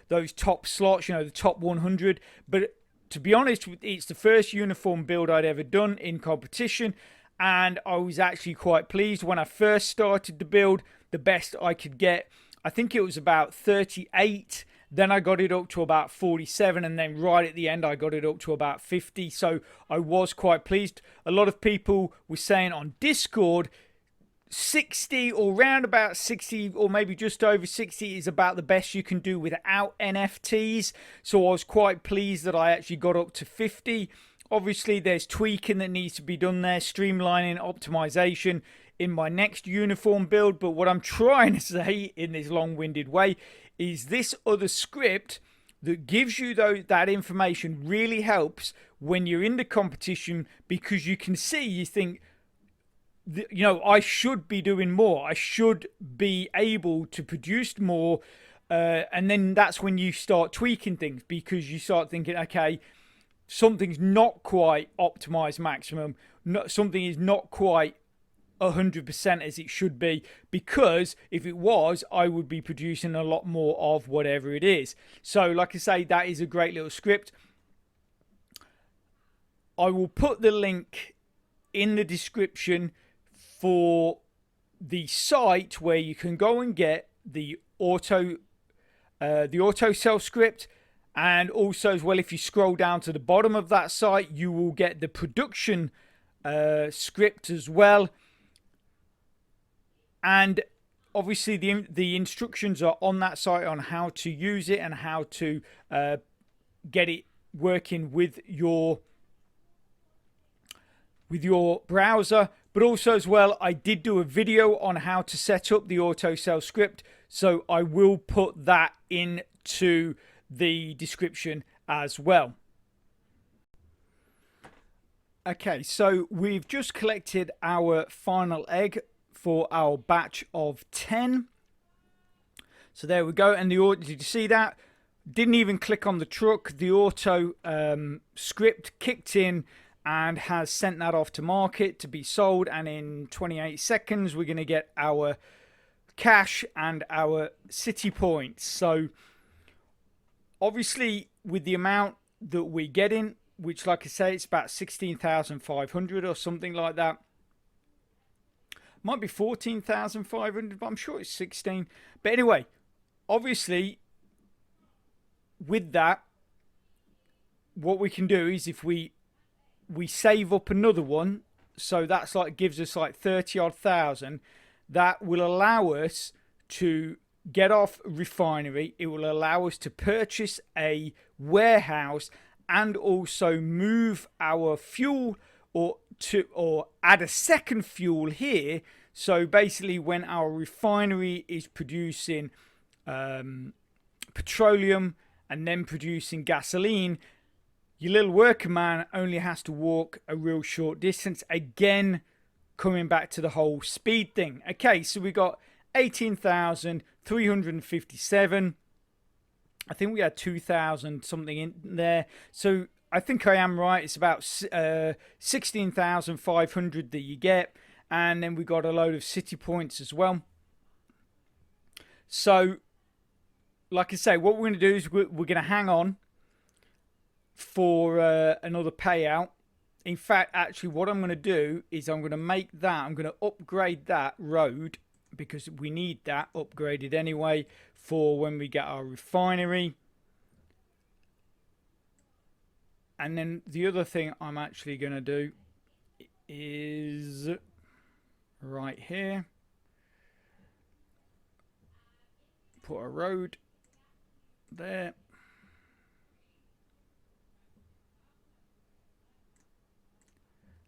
those top slots, the top 100. But to be honest, it's the first uniform build I'd ever done in competition, and I was actually quite pleased. When I first started the build, the best I could get, I think it was about 38. Then I got it up to about 47, and then right at the end I got it up to about 50. So I was quite pleased. A lot of people were saying on Discord 60 or round about 60 or maybe just over 60 is about the best you can do without NFTs. So I was quite pleased that I actually got up to 50. Obviously there's tweaking that needs to be done there, streamlining, optimization in my next uniform build. But what I'm trying to say in this long-winded way is this other script that gives you that information really helps when you're in the competition, because you can see, you think, I should be doing more. I should be able to produce more. And then that's when you start tweaking things, because you start thinking, okay, something's not quite optimized maximum. Something is not quite 100% as it should be, because if it was, I would be producing a lot more of whatever it is. So like I say, that is a great little script. I will put the link in the description for the site where you can go and get the auto sell script. And also as well, if you scroll down to the bottom of that site, you will get the production script as well. And obviously the instructions are on that site on how to use it and how to get it working with your browser. But also as well, I did do a video on how to set up the auto sell script, so I will put that into the description as well. Okay, so we've just collected our final egg for our batch of 10. So there we go. And did you see that? Didn't even click on the truck. The auto script kicked in and has sent that off to market to be sold. And in 28 seconds, we're going to get our cash and our city points. So obviously, with the amount that we're getting, which, like I say, it's about 16,500 or something like that. Might be 14,500, but I'm sure it's 16. But anyway, obviously, with that, what we can do is if we save up another one, so that's like gives us like 30 odd thousand, that will allow us to get off refinery. It will allow us to purchase a warehouse and also move our fuel or add a second fuel here. So basically, when our refinery is producing petroleum and then producing gasoline, your little worker man only has to walk a real short distance. Again, coming back to the whole speed thing. Okay, so we got 18,357. I think we had 2,000 something in there. So I think I am right. It's about 16,500 that you get. And then we got a load of city points as well. So, like I say, what we're going to do is we're going to hang on for another payout. In fact, actually, what I'm going to do is I'm going to upgrade that road, because we need that upgraded anyway for when we get our refinery. And then the other thing I'm actually going to do is right here, put a road there.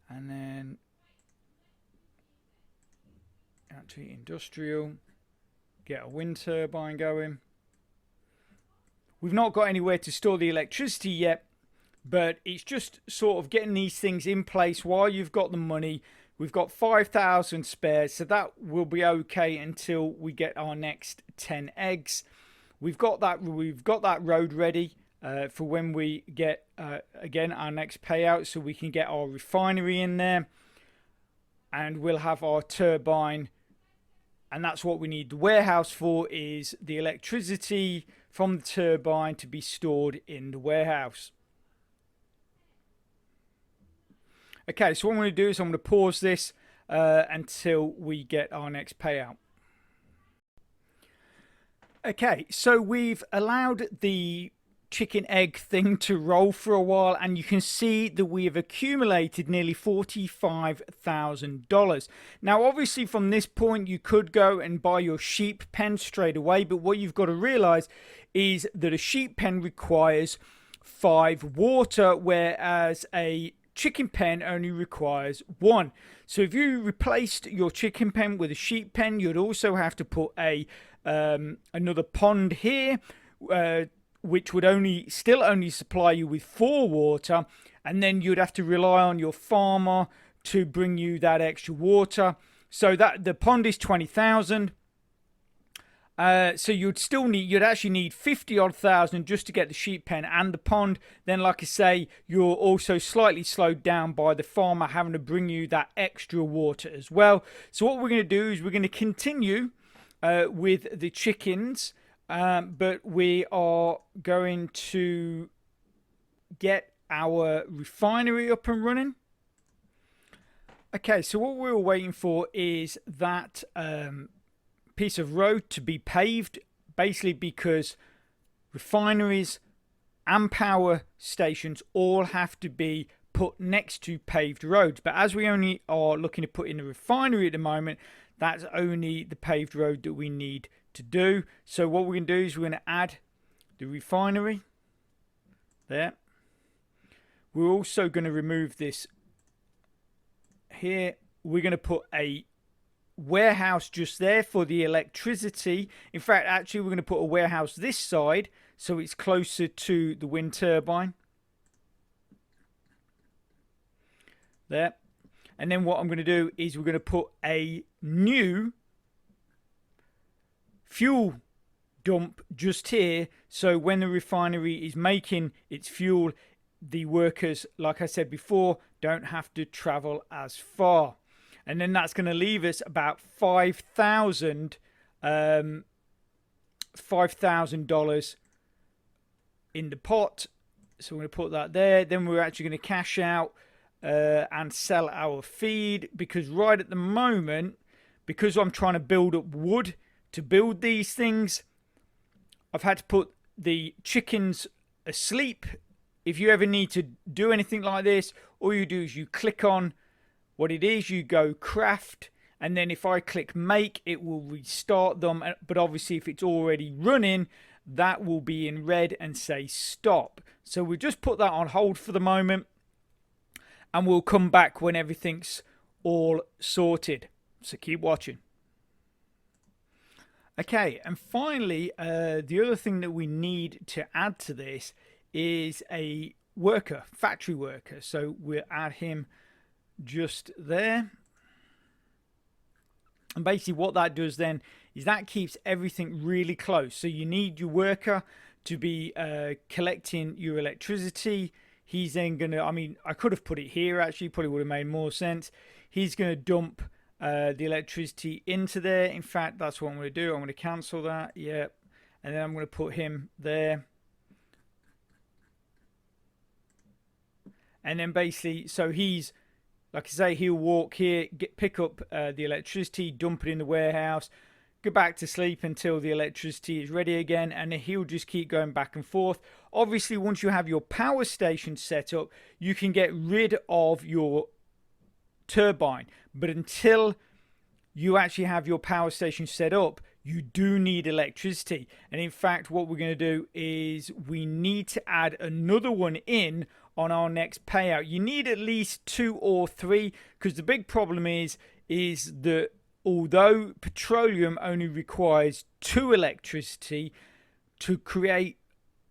And then actually industrial, get a wind turbine going. We've not got anywhere to store the electricity yet, but it's just sort of getting these things in place while you've got the money. We've got 5,000 spares, so that will be okay until we get our next 10 eggs. We've got that road ready for when we get again our next payout, so we can get our refinery in there, and we'll have our turbine. And that's what we need the warehouse for, is the electricity from the turbine to be stored in the warehouse. Okay, so what I'm going to do is I'm going to pause this until we get our next payout. Okay, so we've allowed the chicken egg thing to roll for a while, and you can see that we have accumulated nearly $45,000. Now obviously from this point you could go and buy your sheep pen straight away, but what you've got to realize is that a sheep pen requires 5 water, whereas a chicken pen only requires 1. So if you replaced your chicken pen with a sheep pen, you'd also have to put a another pond here, which would still only supply you with 4 water, and then you'd have to rely on your farmer to bring you that extra water. So that the pond is 20,000, So you'd actually need 50 odd thousand just to get the sheep pen and the pond. Then, like I say, you're also slightly slowed down by the farmer having to bring you that extra water as well. So what we're going to do is we're going to continue with the chickens, but we are going to get our refinery up and running. Okay, so what we're waiting for is that piece of road to be paved, basically because refineries and power stations all have to be put next to paved roads. But as we only are looking to put in a refinery at the moment, that's only the paved road that we need to do. So what we're going to do is we're going to add the refinery there. We're also going to remove this here. We're going to put a warehouse just there for the electricity. In fact, actually, we're going to put a warehouse this side so it's closer to the wind turbine. There. And then what I'm going to do is we're going to put a new fuel dump just here, so when the refinery is making its fuel, the workers, like I said before, don't have to travel as far. And then that's going to leave us about $5,000 in the pot. So we're going to put that there. Then we're actually going to cash out and sell our feed, because right at the moment, because I'm trying to build up wood to build these things, I've had to put the chickens asleep. If you ever need to do anything like this, all you do is you click on what it is, you go craft, and then if I click make, it will restart them. But obviously if it's already running, that will be in red and say stop. So we'll just put that on hold for the moment, and we'll come back when everything's all sorted. So keep watching. Okay, and finally, the other thing that we need to add to this is a worker, factory worker. So we'll add him just there. And basically what that does then is that keeps everything really close. So you need your worker to be collecting your electricity. He's then going to, I mean, I could have put it here actually, probably would have made more sense. He's going to dump the electricity into there. In fact, that's what I'm going to do. I'm going to cancel that. Yep. And then I'm going to put him there. And then basically, so he's, like I say, he'll walk here, pick up the electricity, dump it in the warehouse, go back to sleep until the electricity is ready again, and then he'll just keep going back and forth. Obviously, once you have your power station set up, you can get rid of your turbine. But until you actually have your power station set up, you do need electricity. And in fact, what we're going to do is we need to add another one in on our next payout. You need at least 2 or 3, because the big problem is that although petroleum only requires 2 electricity, to create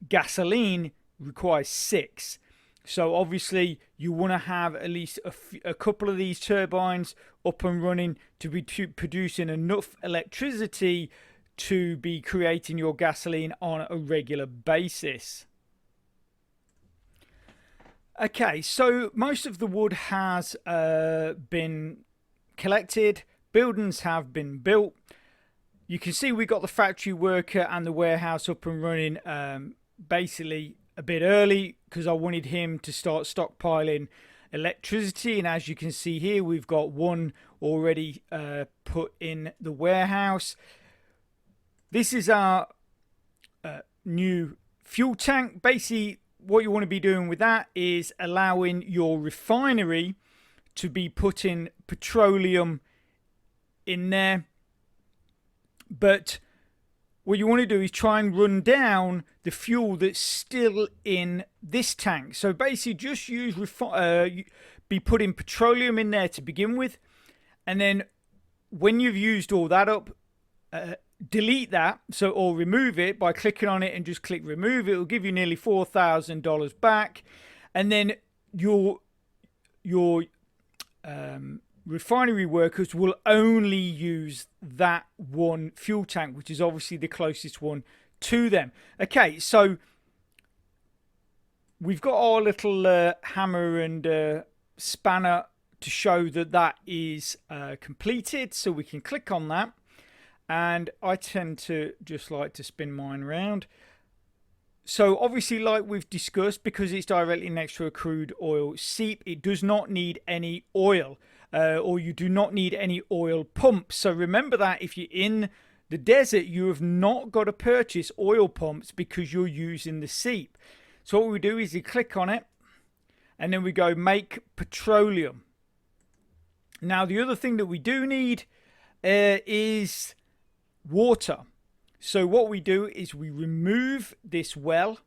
gasoline requires 6. So obviously you want to have at least a couple of these turbines up and running to be producing enough electricity to be creating your gasoline on a regular basis. Okay, so most of the wood has been collected. Buildings have been built. You can see we got the factory worker and the warehouse up and running basically a bit early, because I wanted him to start stockpiling electricity. And as you can see here, we've got one already put in the warehouse. This is our new fuel tank. Basically, what you want to be doing with that is allowing your refinery to be putting petroleum in there. But what you want to do is try and run down the fuel that's still in this tank. So basically just use be putting petroleum in there to begin with, and then when you've used all that up, delete that, so, or remove it by clicking on it and just click remove. It will give you nearly $4,000 back, and then your refinery workers will only use that one fuel tank, which is obviously the closest one to them. Okay, so we've got our little hammer and spanner to show that that is completed, so we can click on that. And I tend to just like to spin mine around. So obviously, like we've discussed, because it's directly next to a crude oil seep, it does not need any oil, or you do not need any oil pumps. So remember that if you're in the desert, you have not got to purchase oil pumps because you're using the seep. So what we do is you click on it, and then we go make petroleum. Now the other thing that we do need is water. So what we do is we remove this well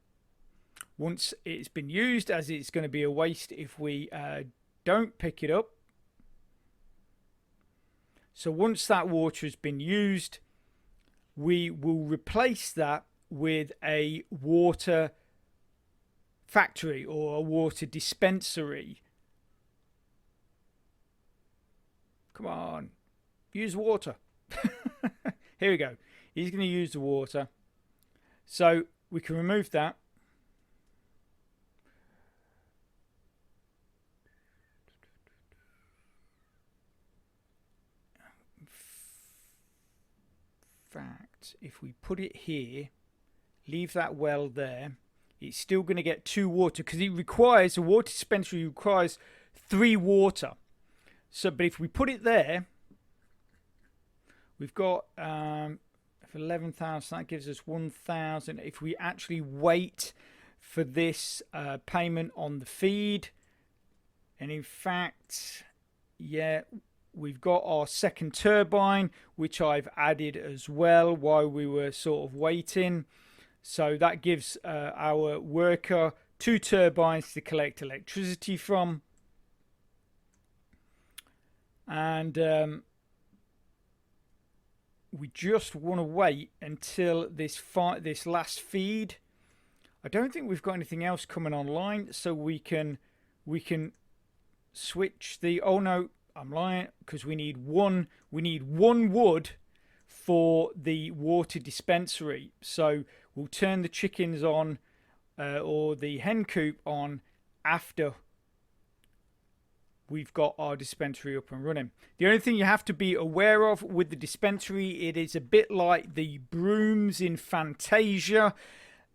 once it's been used, as it's going to be a waste if we don't pick it up. So once that water has been used, we will replace that with a water factory or a water dispensary. Come on, use water. Here we go. He's going to use the water. So we can remove that. In fact, if we put it here, leave that well there, it's still going to get 2 water, because it requires, a water dispensary requires 3 water. So, but if we put it there, we've got 11,000, that gives us 1,000. If we actually wait for this payment on the feed, and in fact, yeah, we've got our second turbine, which I've added as well while we were sort of waiting. So that gives our worker 2 turbines to collect electricity from. And we just want to wait until this last feed. I don't think we've got anything else coming online, so we can switch the, oh no, I'm lying, because we need one wood for the water dispensary. So we'll turn the chickens on or the hen coop on after we've got our dispensary up and running. The only thing you have to be aware of with the dispensary, it is a bit like the brooms in Fantasia.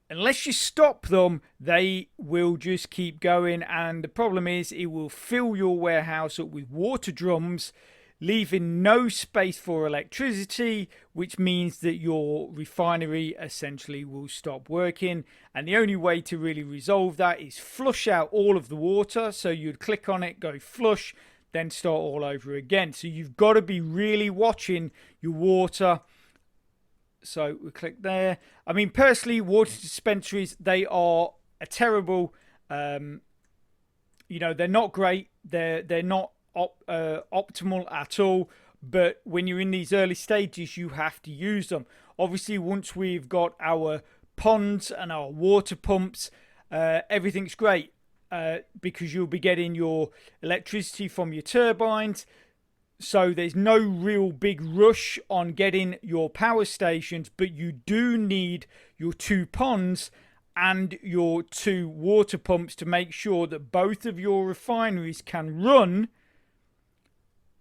Unless you stop them, they will just keep going, and the problem is it will fill your warehouse up with water drums, leaving no space for electricity, which means that your refinery essentially will stop working. And the only way to really resolve that is flush out all of the water. So you'd click on it, go flush, then start all over again. So you've got to be really watching your water. So we click there. I mean, personally, water dispensaries, they are a terrible, you know, they're not great. They're not optimal at all. But when you're in these early stages, you have to use them. Obviously, once we've got our ponds and our water pumps, everything's great because you'll be getting your electricity from your turbines. So there's no real big rush on getting your power stations, but you do need your 2 ponds and your 2 water pumps to make sure that both of your refineries can run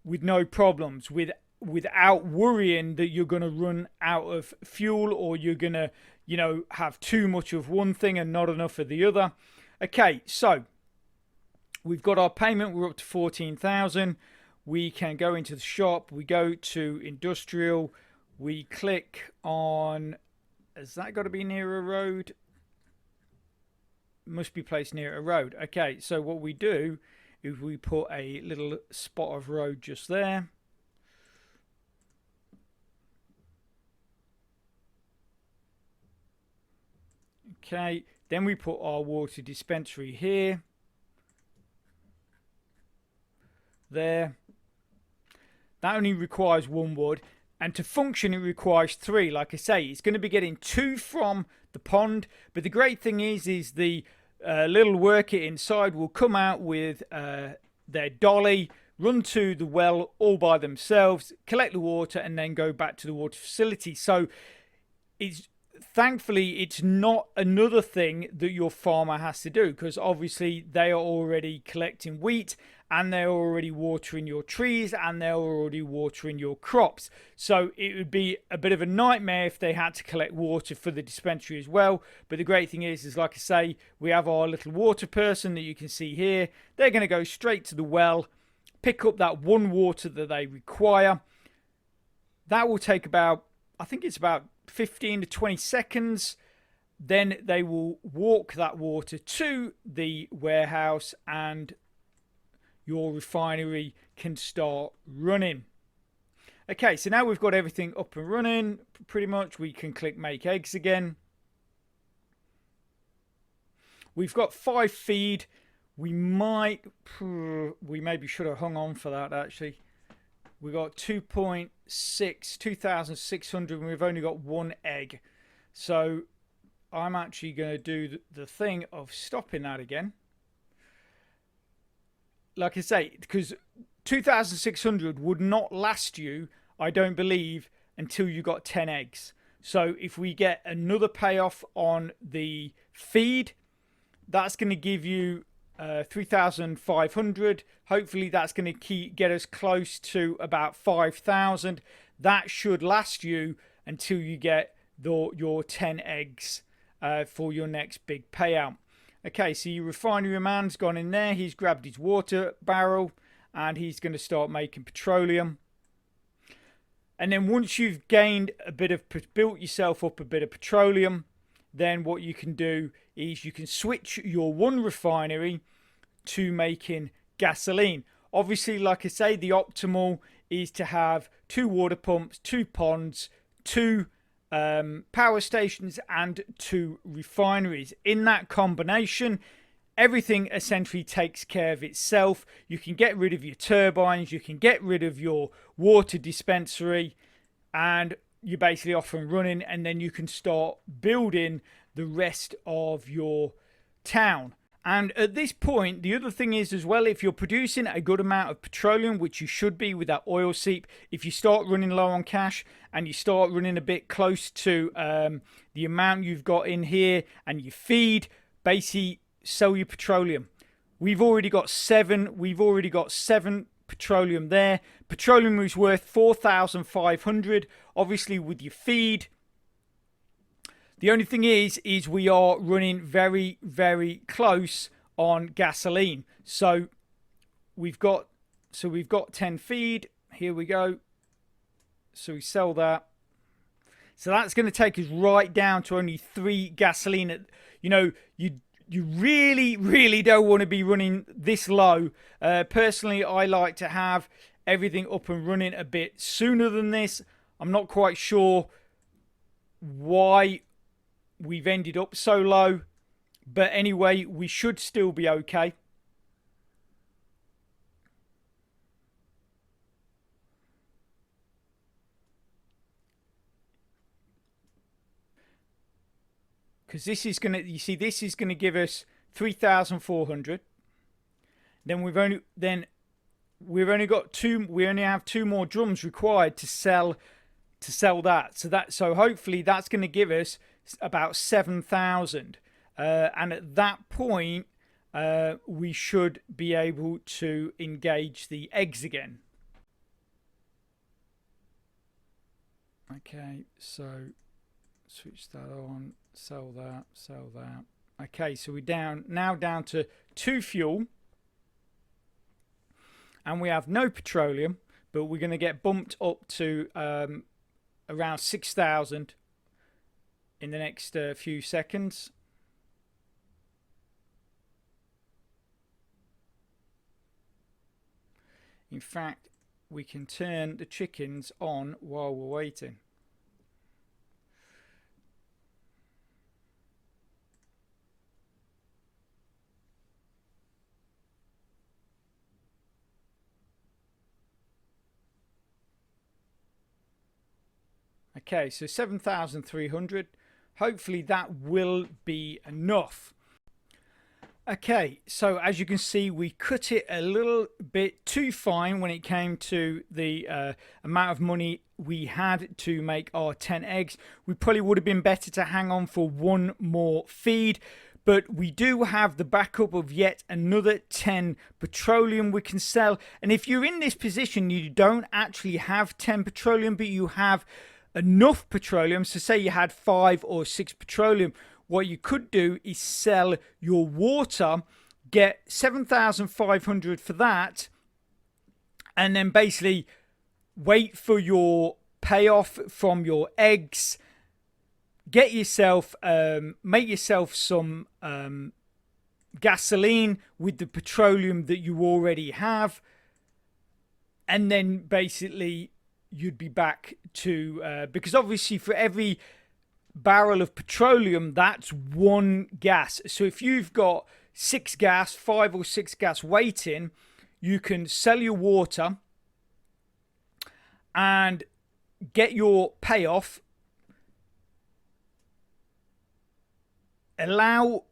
with no problems, without worrying that you're going to run out of fuel, or you're going to, you know, have too much of one thing and not enough of the other. Okay, so we've got our payment. We're up to 14,000. We can go into the shop. We go to industrial. We click on, has that got to be near a road? Must be placed near a road. Okay, so what we do is we put a little spot of road just there. Okay, then we put our water dispensary here. There. That only requires 1 wood, and to function it requires 3. Like I say, it's going to be getting 2 from the pond, but the great thing is the little worker inside will come out with their dolly run to the well all by themselves, collect the water, and then go back to the water facility. So it's thankfully it's not another thing that your farmer has to do, because obviously they are already collecting wheat and they're already watering your trees and they're already watering your crops. So it would be a bit of a nightmare if they had to collect water for the dispensary as well. But the great thing is like I say, we have our little water person that you can see here. They're going to go straight to the well, pick up that one water that they require. That will take about, I think it's about 15 to 20 seconds. Then they will walk that water to the warehouse and your refinery can start running. Okay, so now we've got everything up and running pretty much. We can click make eggs again. We've got 5 feed. We maybe should have hung on for that actually. We got 2,600 and we've only got 1 egg. So I'm actually going to do the thing of stopping that again. Like I say, because 2,600 would not last you, I don't believe, until you got 10 eggs. So if we get another payoff on the feed, that's going to give you 3,500. Hopefully that's going to get us close to about 5,000. That should last you until you get your 10 eggs for your next big payout. Okay, so your refinery man's gone in there. He's grabbed his water barrel and he's going to start making petroleum. And then once you've gained built yourself up a bit of petroleum, then what you can do is you can switch your one refinery to making gasoline. Obviously, like I say, the optimal is to have 2 water pumps, 2 ponds, 2 power stations and 2 refineries. In that combination, everything essentially takes care of itself. You can get rid of your turbines, you can get rid of your water dispensary, and you're basically off and running, and then you can start building the rest of your town. And at this point, the other thing is as well, if you're producing a good amount of petroleum, which you should be with that oil seep, if you start running low on cash and you start running a bit close to the amount you've got in here and you feed, basically sell your petroleum. We've already got 7 petroleum there. Petroleum is worth 4,500. Obviously with your feed, the only thing is we are running very, very close on gasoline. So we've got 10 feed. Here we go. So we sell that. So that's going to take us right down to only 3 gasoline. You know, you really, really don't want to be running this low. Personally, I like to have everything up and running a bit sooner than this. I'm not quite sure why we've ended up so low, but anyway, we should still be okay. Because this is gonna, you see, this is gonna give us 3,400. Then we only have 2 more drums required to sell that. So hopefully that's going to give us about 7,000, and at that point we should be able to engage the eggs again. Okay, so switch that on, sell that. Okay, so we're now down to 2 fuel, and we have no petroleum, but we're going to get bumped up to around 6,000 in the next few seconds. In fact, we can turn the chickens on while we're waiting. Okay, so 7,300. Hopefully that will be enough. Okay, so as you can see, we cut it a little bit too fine when it came to the amount of money we had to make our 10 eggs. We probably would have been better to hang on for one more feed, but we do have the backup of yet another 10 petroleum we can sell. And if you're in this position, you don't actually have 10 petroleum, but you have enough petroleum, so say you had 5 or 6 petroleum, what you could do is sell your water, get 7,500 for that, and then basically wait for your payoff from your eggs, get yourself make yourself some gasoline with the petroleum that you already have, and then basically you'd be back to because obviously for every barrel of petroleum, that's one gas. So if you've got 6 gas, 5 or 6 gas waiting, you can sell your water and get your payoff, allow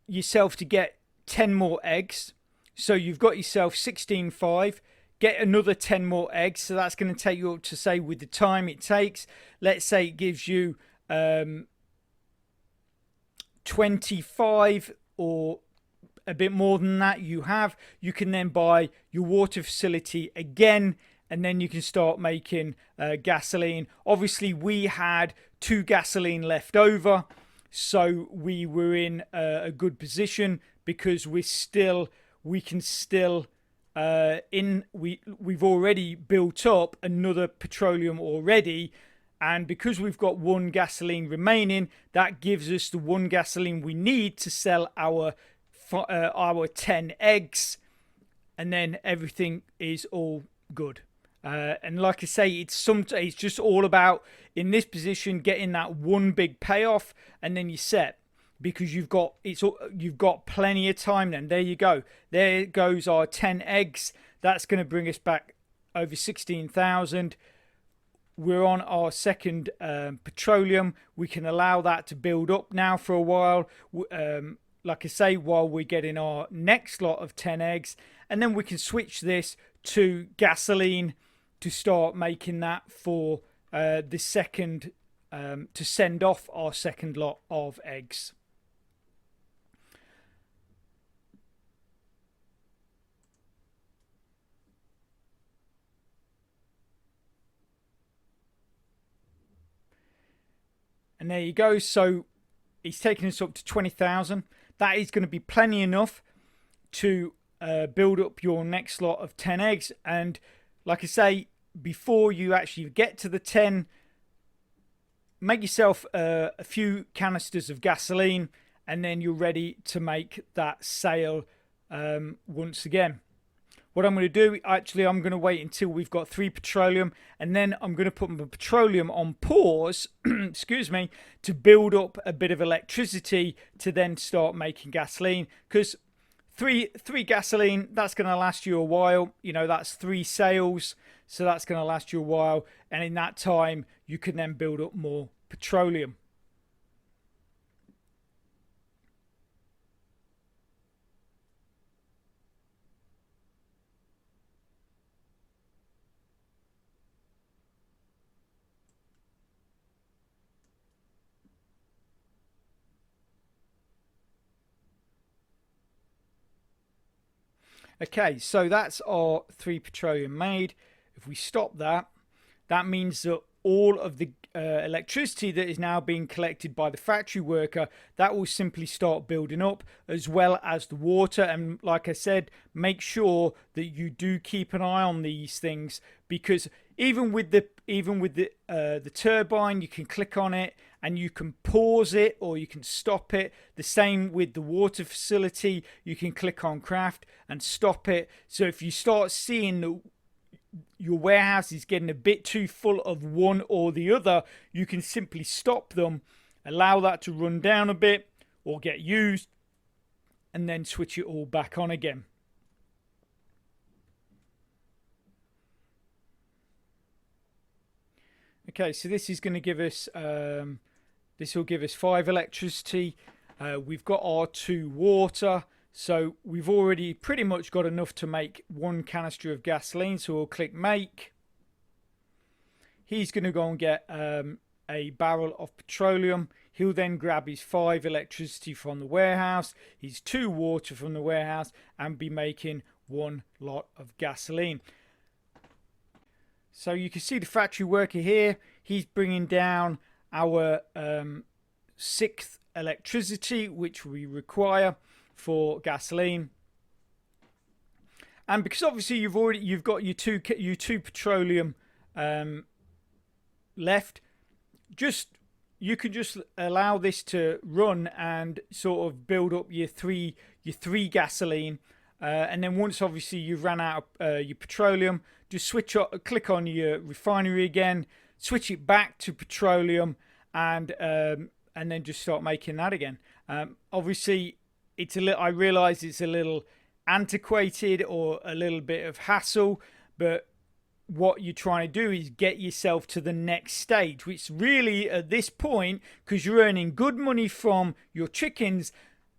yourself to get 10 more eggs, so you've got yourself 16.5, get another 10 more eggs, so that's going to take you up to, say, with the time it takes, let's say it gives you 25 or a bit more than that. You can then buy your water facility again, and then you can start making gasoline. Obviously we had 2 gasoline left over, so we were in a good position because we've already built up another petroleum already. And because we've got 1 gasoline remaining, that gives us the 1 gasoline we need to sell our 10 eggs, and then everything is all good. And like I say, it's just all about, in this position, getting that one big payoff, and then you're set, because you've got plenty of time. Then there you go. There goes our 10 eggs. That's going to bring us back over 16,000. We're on our second petroleum. We can allow that to build up now for a while, like I say, while we're getting our next lot of 10 eggs, and then we can switch this to gasoline to start making that for the second, to send off our second lot of eggs. And there you go. So he's taking us up to 20,000. That is going to be plenty enough to build up your next lot of 10 eggs. And like I say, before you actually get to the 10, make yourself a few canisters of gasoline, and then you're ready to make that sale once again. What I'm going to do, actually, I'm going to wait until we've got 3 petroleum, and then I'm going to put my petroleum on pause, excuse me, to build up a bit of electricity to then start making gasoline. Because three gasoline, that's going to last you a while. You know, that's 3 sales, so that's going to last you a while. And in that time, you can then build up more petroleum. Okay, so that's our 3 petroleum made. If we stop that, that means that all of the electricity that is now being collected by the factory worker, that will simply start building up, as well as the water. And like I said, make sure that you do keep an eye on these things, because even with the turbine, you can click on it and you can pause it or you can stop it. The same with the water facility, you can click on craft and stop it. So if you start seeing your warehouse is getting a bit too full of one or the other, you can simply stop them, allow that to run down a bit or get used, and then switch it all back on again. Okay, so this is going to give us this will give us 5 electricity. We've got our 2 water, So we've already pretty much got enough to make 1 canister of gasoline. So we'll click make. He's going to go and get a barrel of petroleum. He'll then grab his 5 electricity from the warehouse, his 2 water from the warehouse, and be making 1 lot of gasoline. So you can see the factory worker here. He's bringing down our 6th electricity, which we require for gasoline. And because obviously you've got your two petroleum left, you can just allow this to run and sort of build up your three gasoline, and then once obviously you've ran out of your petroleum, just click on your refinery again, switch it back to petroleum, and then just start making that again. Obviously I realize it's a little antiquated or a little bit of hassle, but what you're trying to do is get yourself to the next stage, which really at this point, because you're earning good money from your chickens,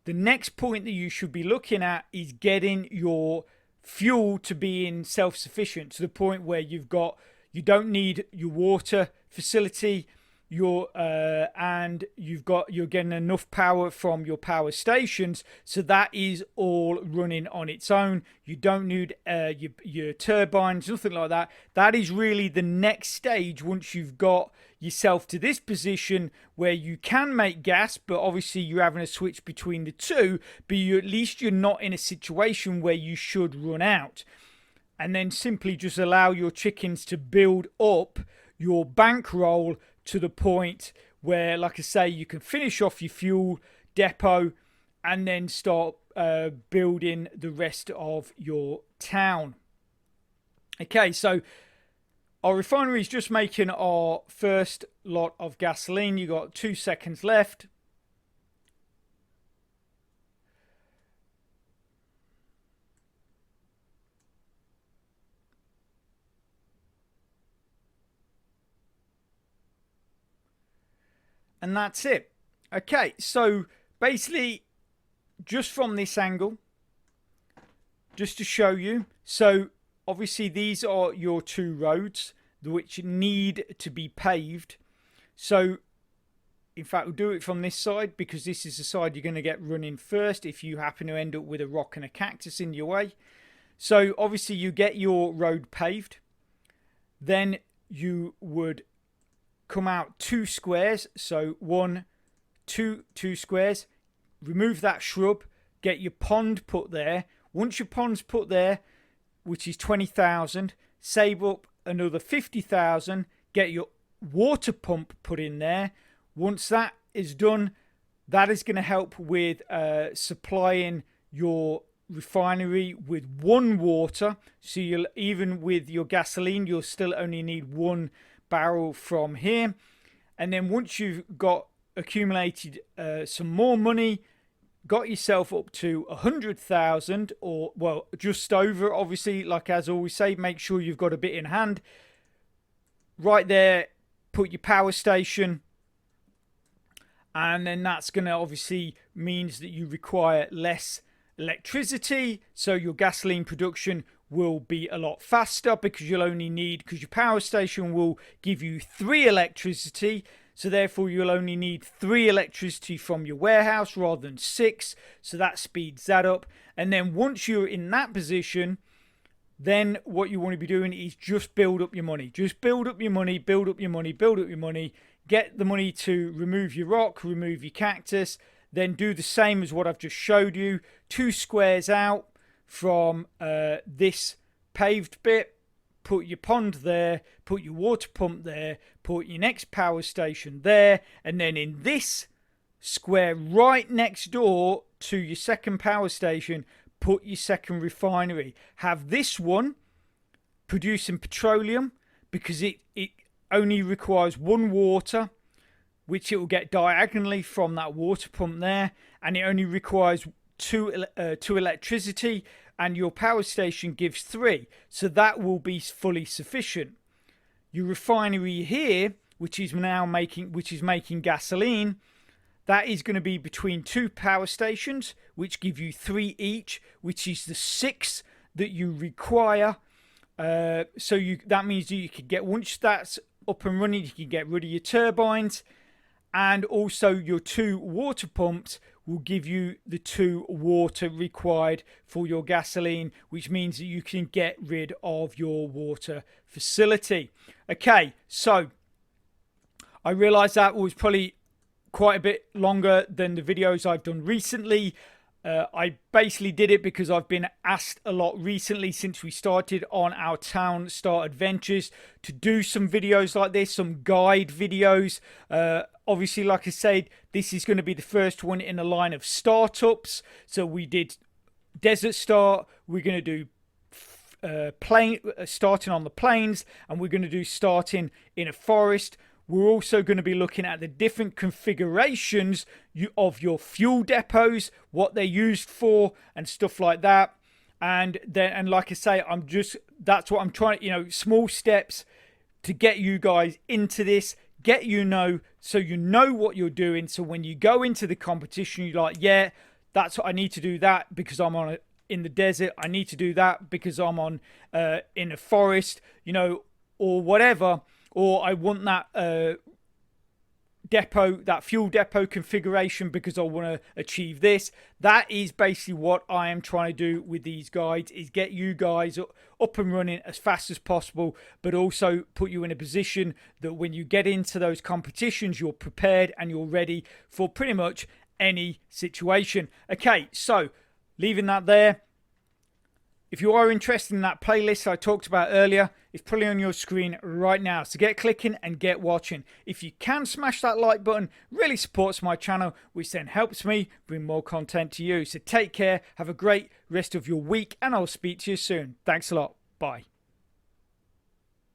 the next point that you should be looking at is getting your fuel to being self-sufficient, to the point where you don't need your water facility, and you're getting enough power from your power stations, so that is all running on its own. You don't need your turbines, nothing like that. That is really the next stage once you've got yourself to this position where you can make gas, but obviously you're having a switch between the two, but at least you're not in a situation where you should run out. And then simply just allow your chickens to build up your bankroll to the point where, like I say, you can finish off your fuel depot and then start building the rest of your town. Okay, so our refinery is just making our first lot of gasoline. You got 2 seconds left. And that's it. Okay, so basically, just from this angle, just to show you, so obviously these are your 2 roads which need to be paved. So in fact, we'll do it from this side, because this is the side you're going to get running first if you happen to end up with a rock and a cactus in your way. So obviously you get your road paved, then you would come out 2 squares, so 1, 2 squares, remove that shrub, get your pond put there. Once your pond's put there, which is 20,000, save up another 50,000, get your water pump put in there. Once that is done, that is going to help with supplying your refinery with 1 water. So you'll, even with your gasoline, you'll still only need 1 barrel from here. And then once you've got accumulated some more money, got yourself up to 100,000, or well, just over, obviously, like as I always say, make sure you've got a bit in hand. Right there, put your power station, and then that's going to obviously means that you require less electricity, so your gasoline production will be a lot faster, because you'll only need, because your power station will give you 3 electricity, so therefore you'll only need 3 electricity from your warehouse rather than 6, so that speeds that up. And then once you're in that position, then what you want to be doing is just build up your money. Just build up your money, build up your money, build up your money, get the money to remove your rock, remove your cactus, then do the same as what I've just showed you. 2 squares out from this paved bit, put your pond there, put your water pump there, put your next power station there, and then in this square right next door to your second power station, put your second refinery. Have this one producing petroleum, because it only requires 1 water, which it will get diagonally from that water pump there, and it only requires 2 electricity, and your power station gives 3, so that will be fully sufficient. Your refinery here, which is making gasoline, that is going to be between 2 power stations, which give you 3 each, which is the 6 that you require. So that means you can get, once that's up and running, you can get rid of your turbines, and also your 2 water pumps will give you the 2 water required for your gasoline, which means that you can get rid of your water facility. Okay, so I realized that was probably quite a bit longer than the videos I've done recently. I basically did it because I've been asked a lot recently since we started on our Townstar adventures to do some videos like this, some guide videos. Obviously, like I said, this is going to be the first one in a line of startups. So we did Desert Start, we're going to do starting on the plains, and we're going to do starting in a forest. We're also going to be looking at the different configurations of your fuel depots, what they're used for, and stuff like that. And like I say, that's what I'm trying, small steps to get you guys into this, so you know what you're doing. So when you go into the competition, you're like, yeah, that's what I need to do, that because I'm in the desert. I need to do that because I'm on in a forest, or whatever. Or I want that fuel depot configuration because I want to achieve this. That is basically what I am trying to do with these guides, is get you guys up and running as fast as possible, but also put you in a position that when you get into those competitions, you're prepared and you're ready for pretty much any situation. Okay, so leaving that there. If you are interested in that playlist I talked about earlier, it's probably on your screen right now. So get clicking and get watching. If you can smash that like button, really supports my channel, which then helps me bring more content to you. So take care, have a great rest of your week, and I'll speak to you soon. Thanks a lot. Bye.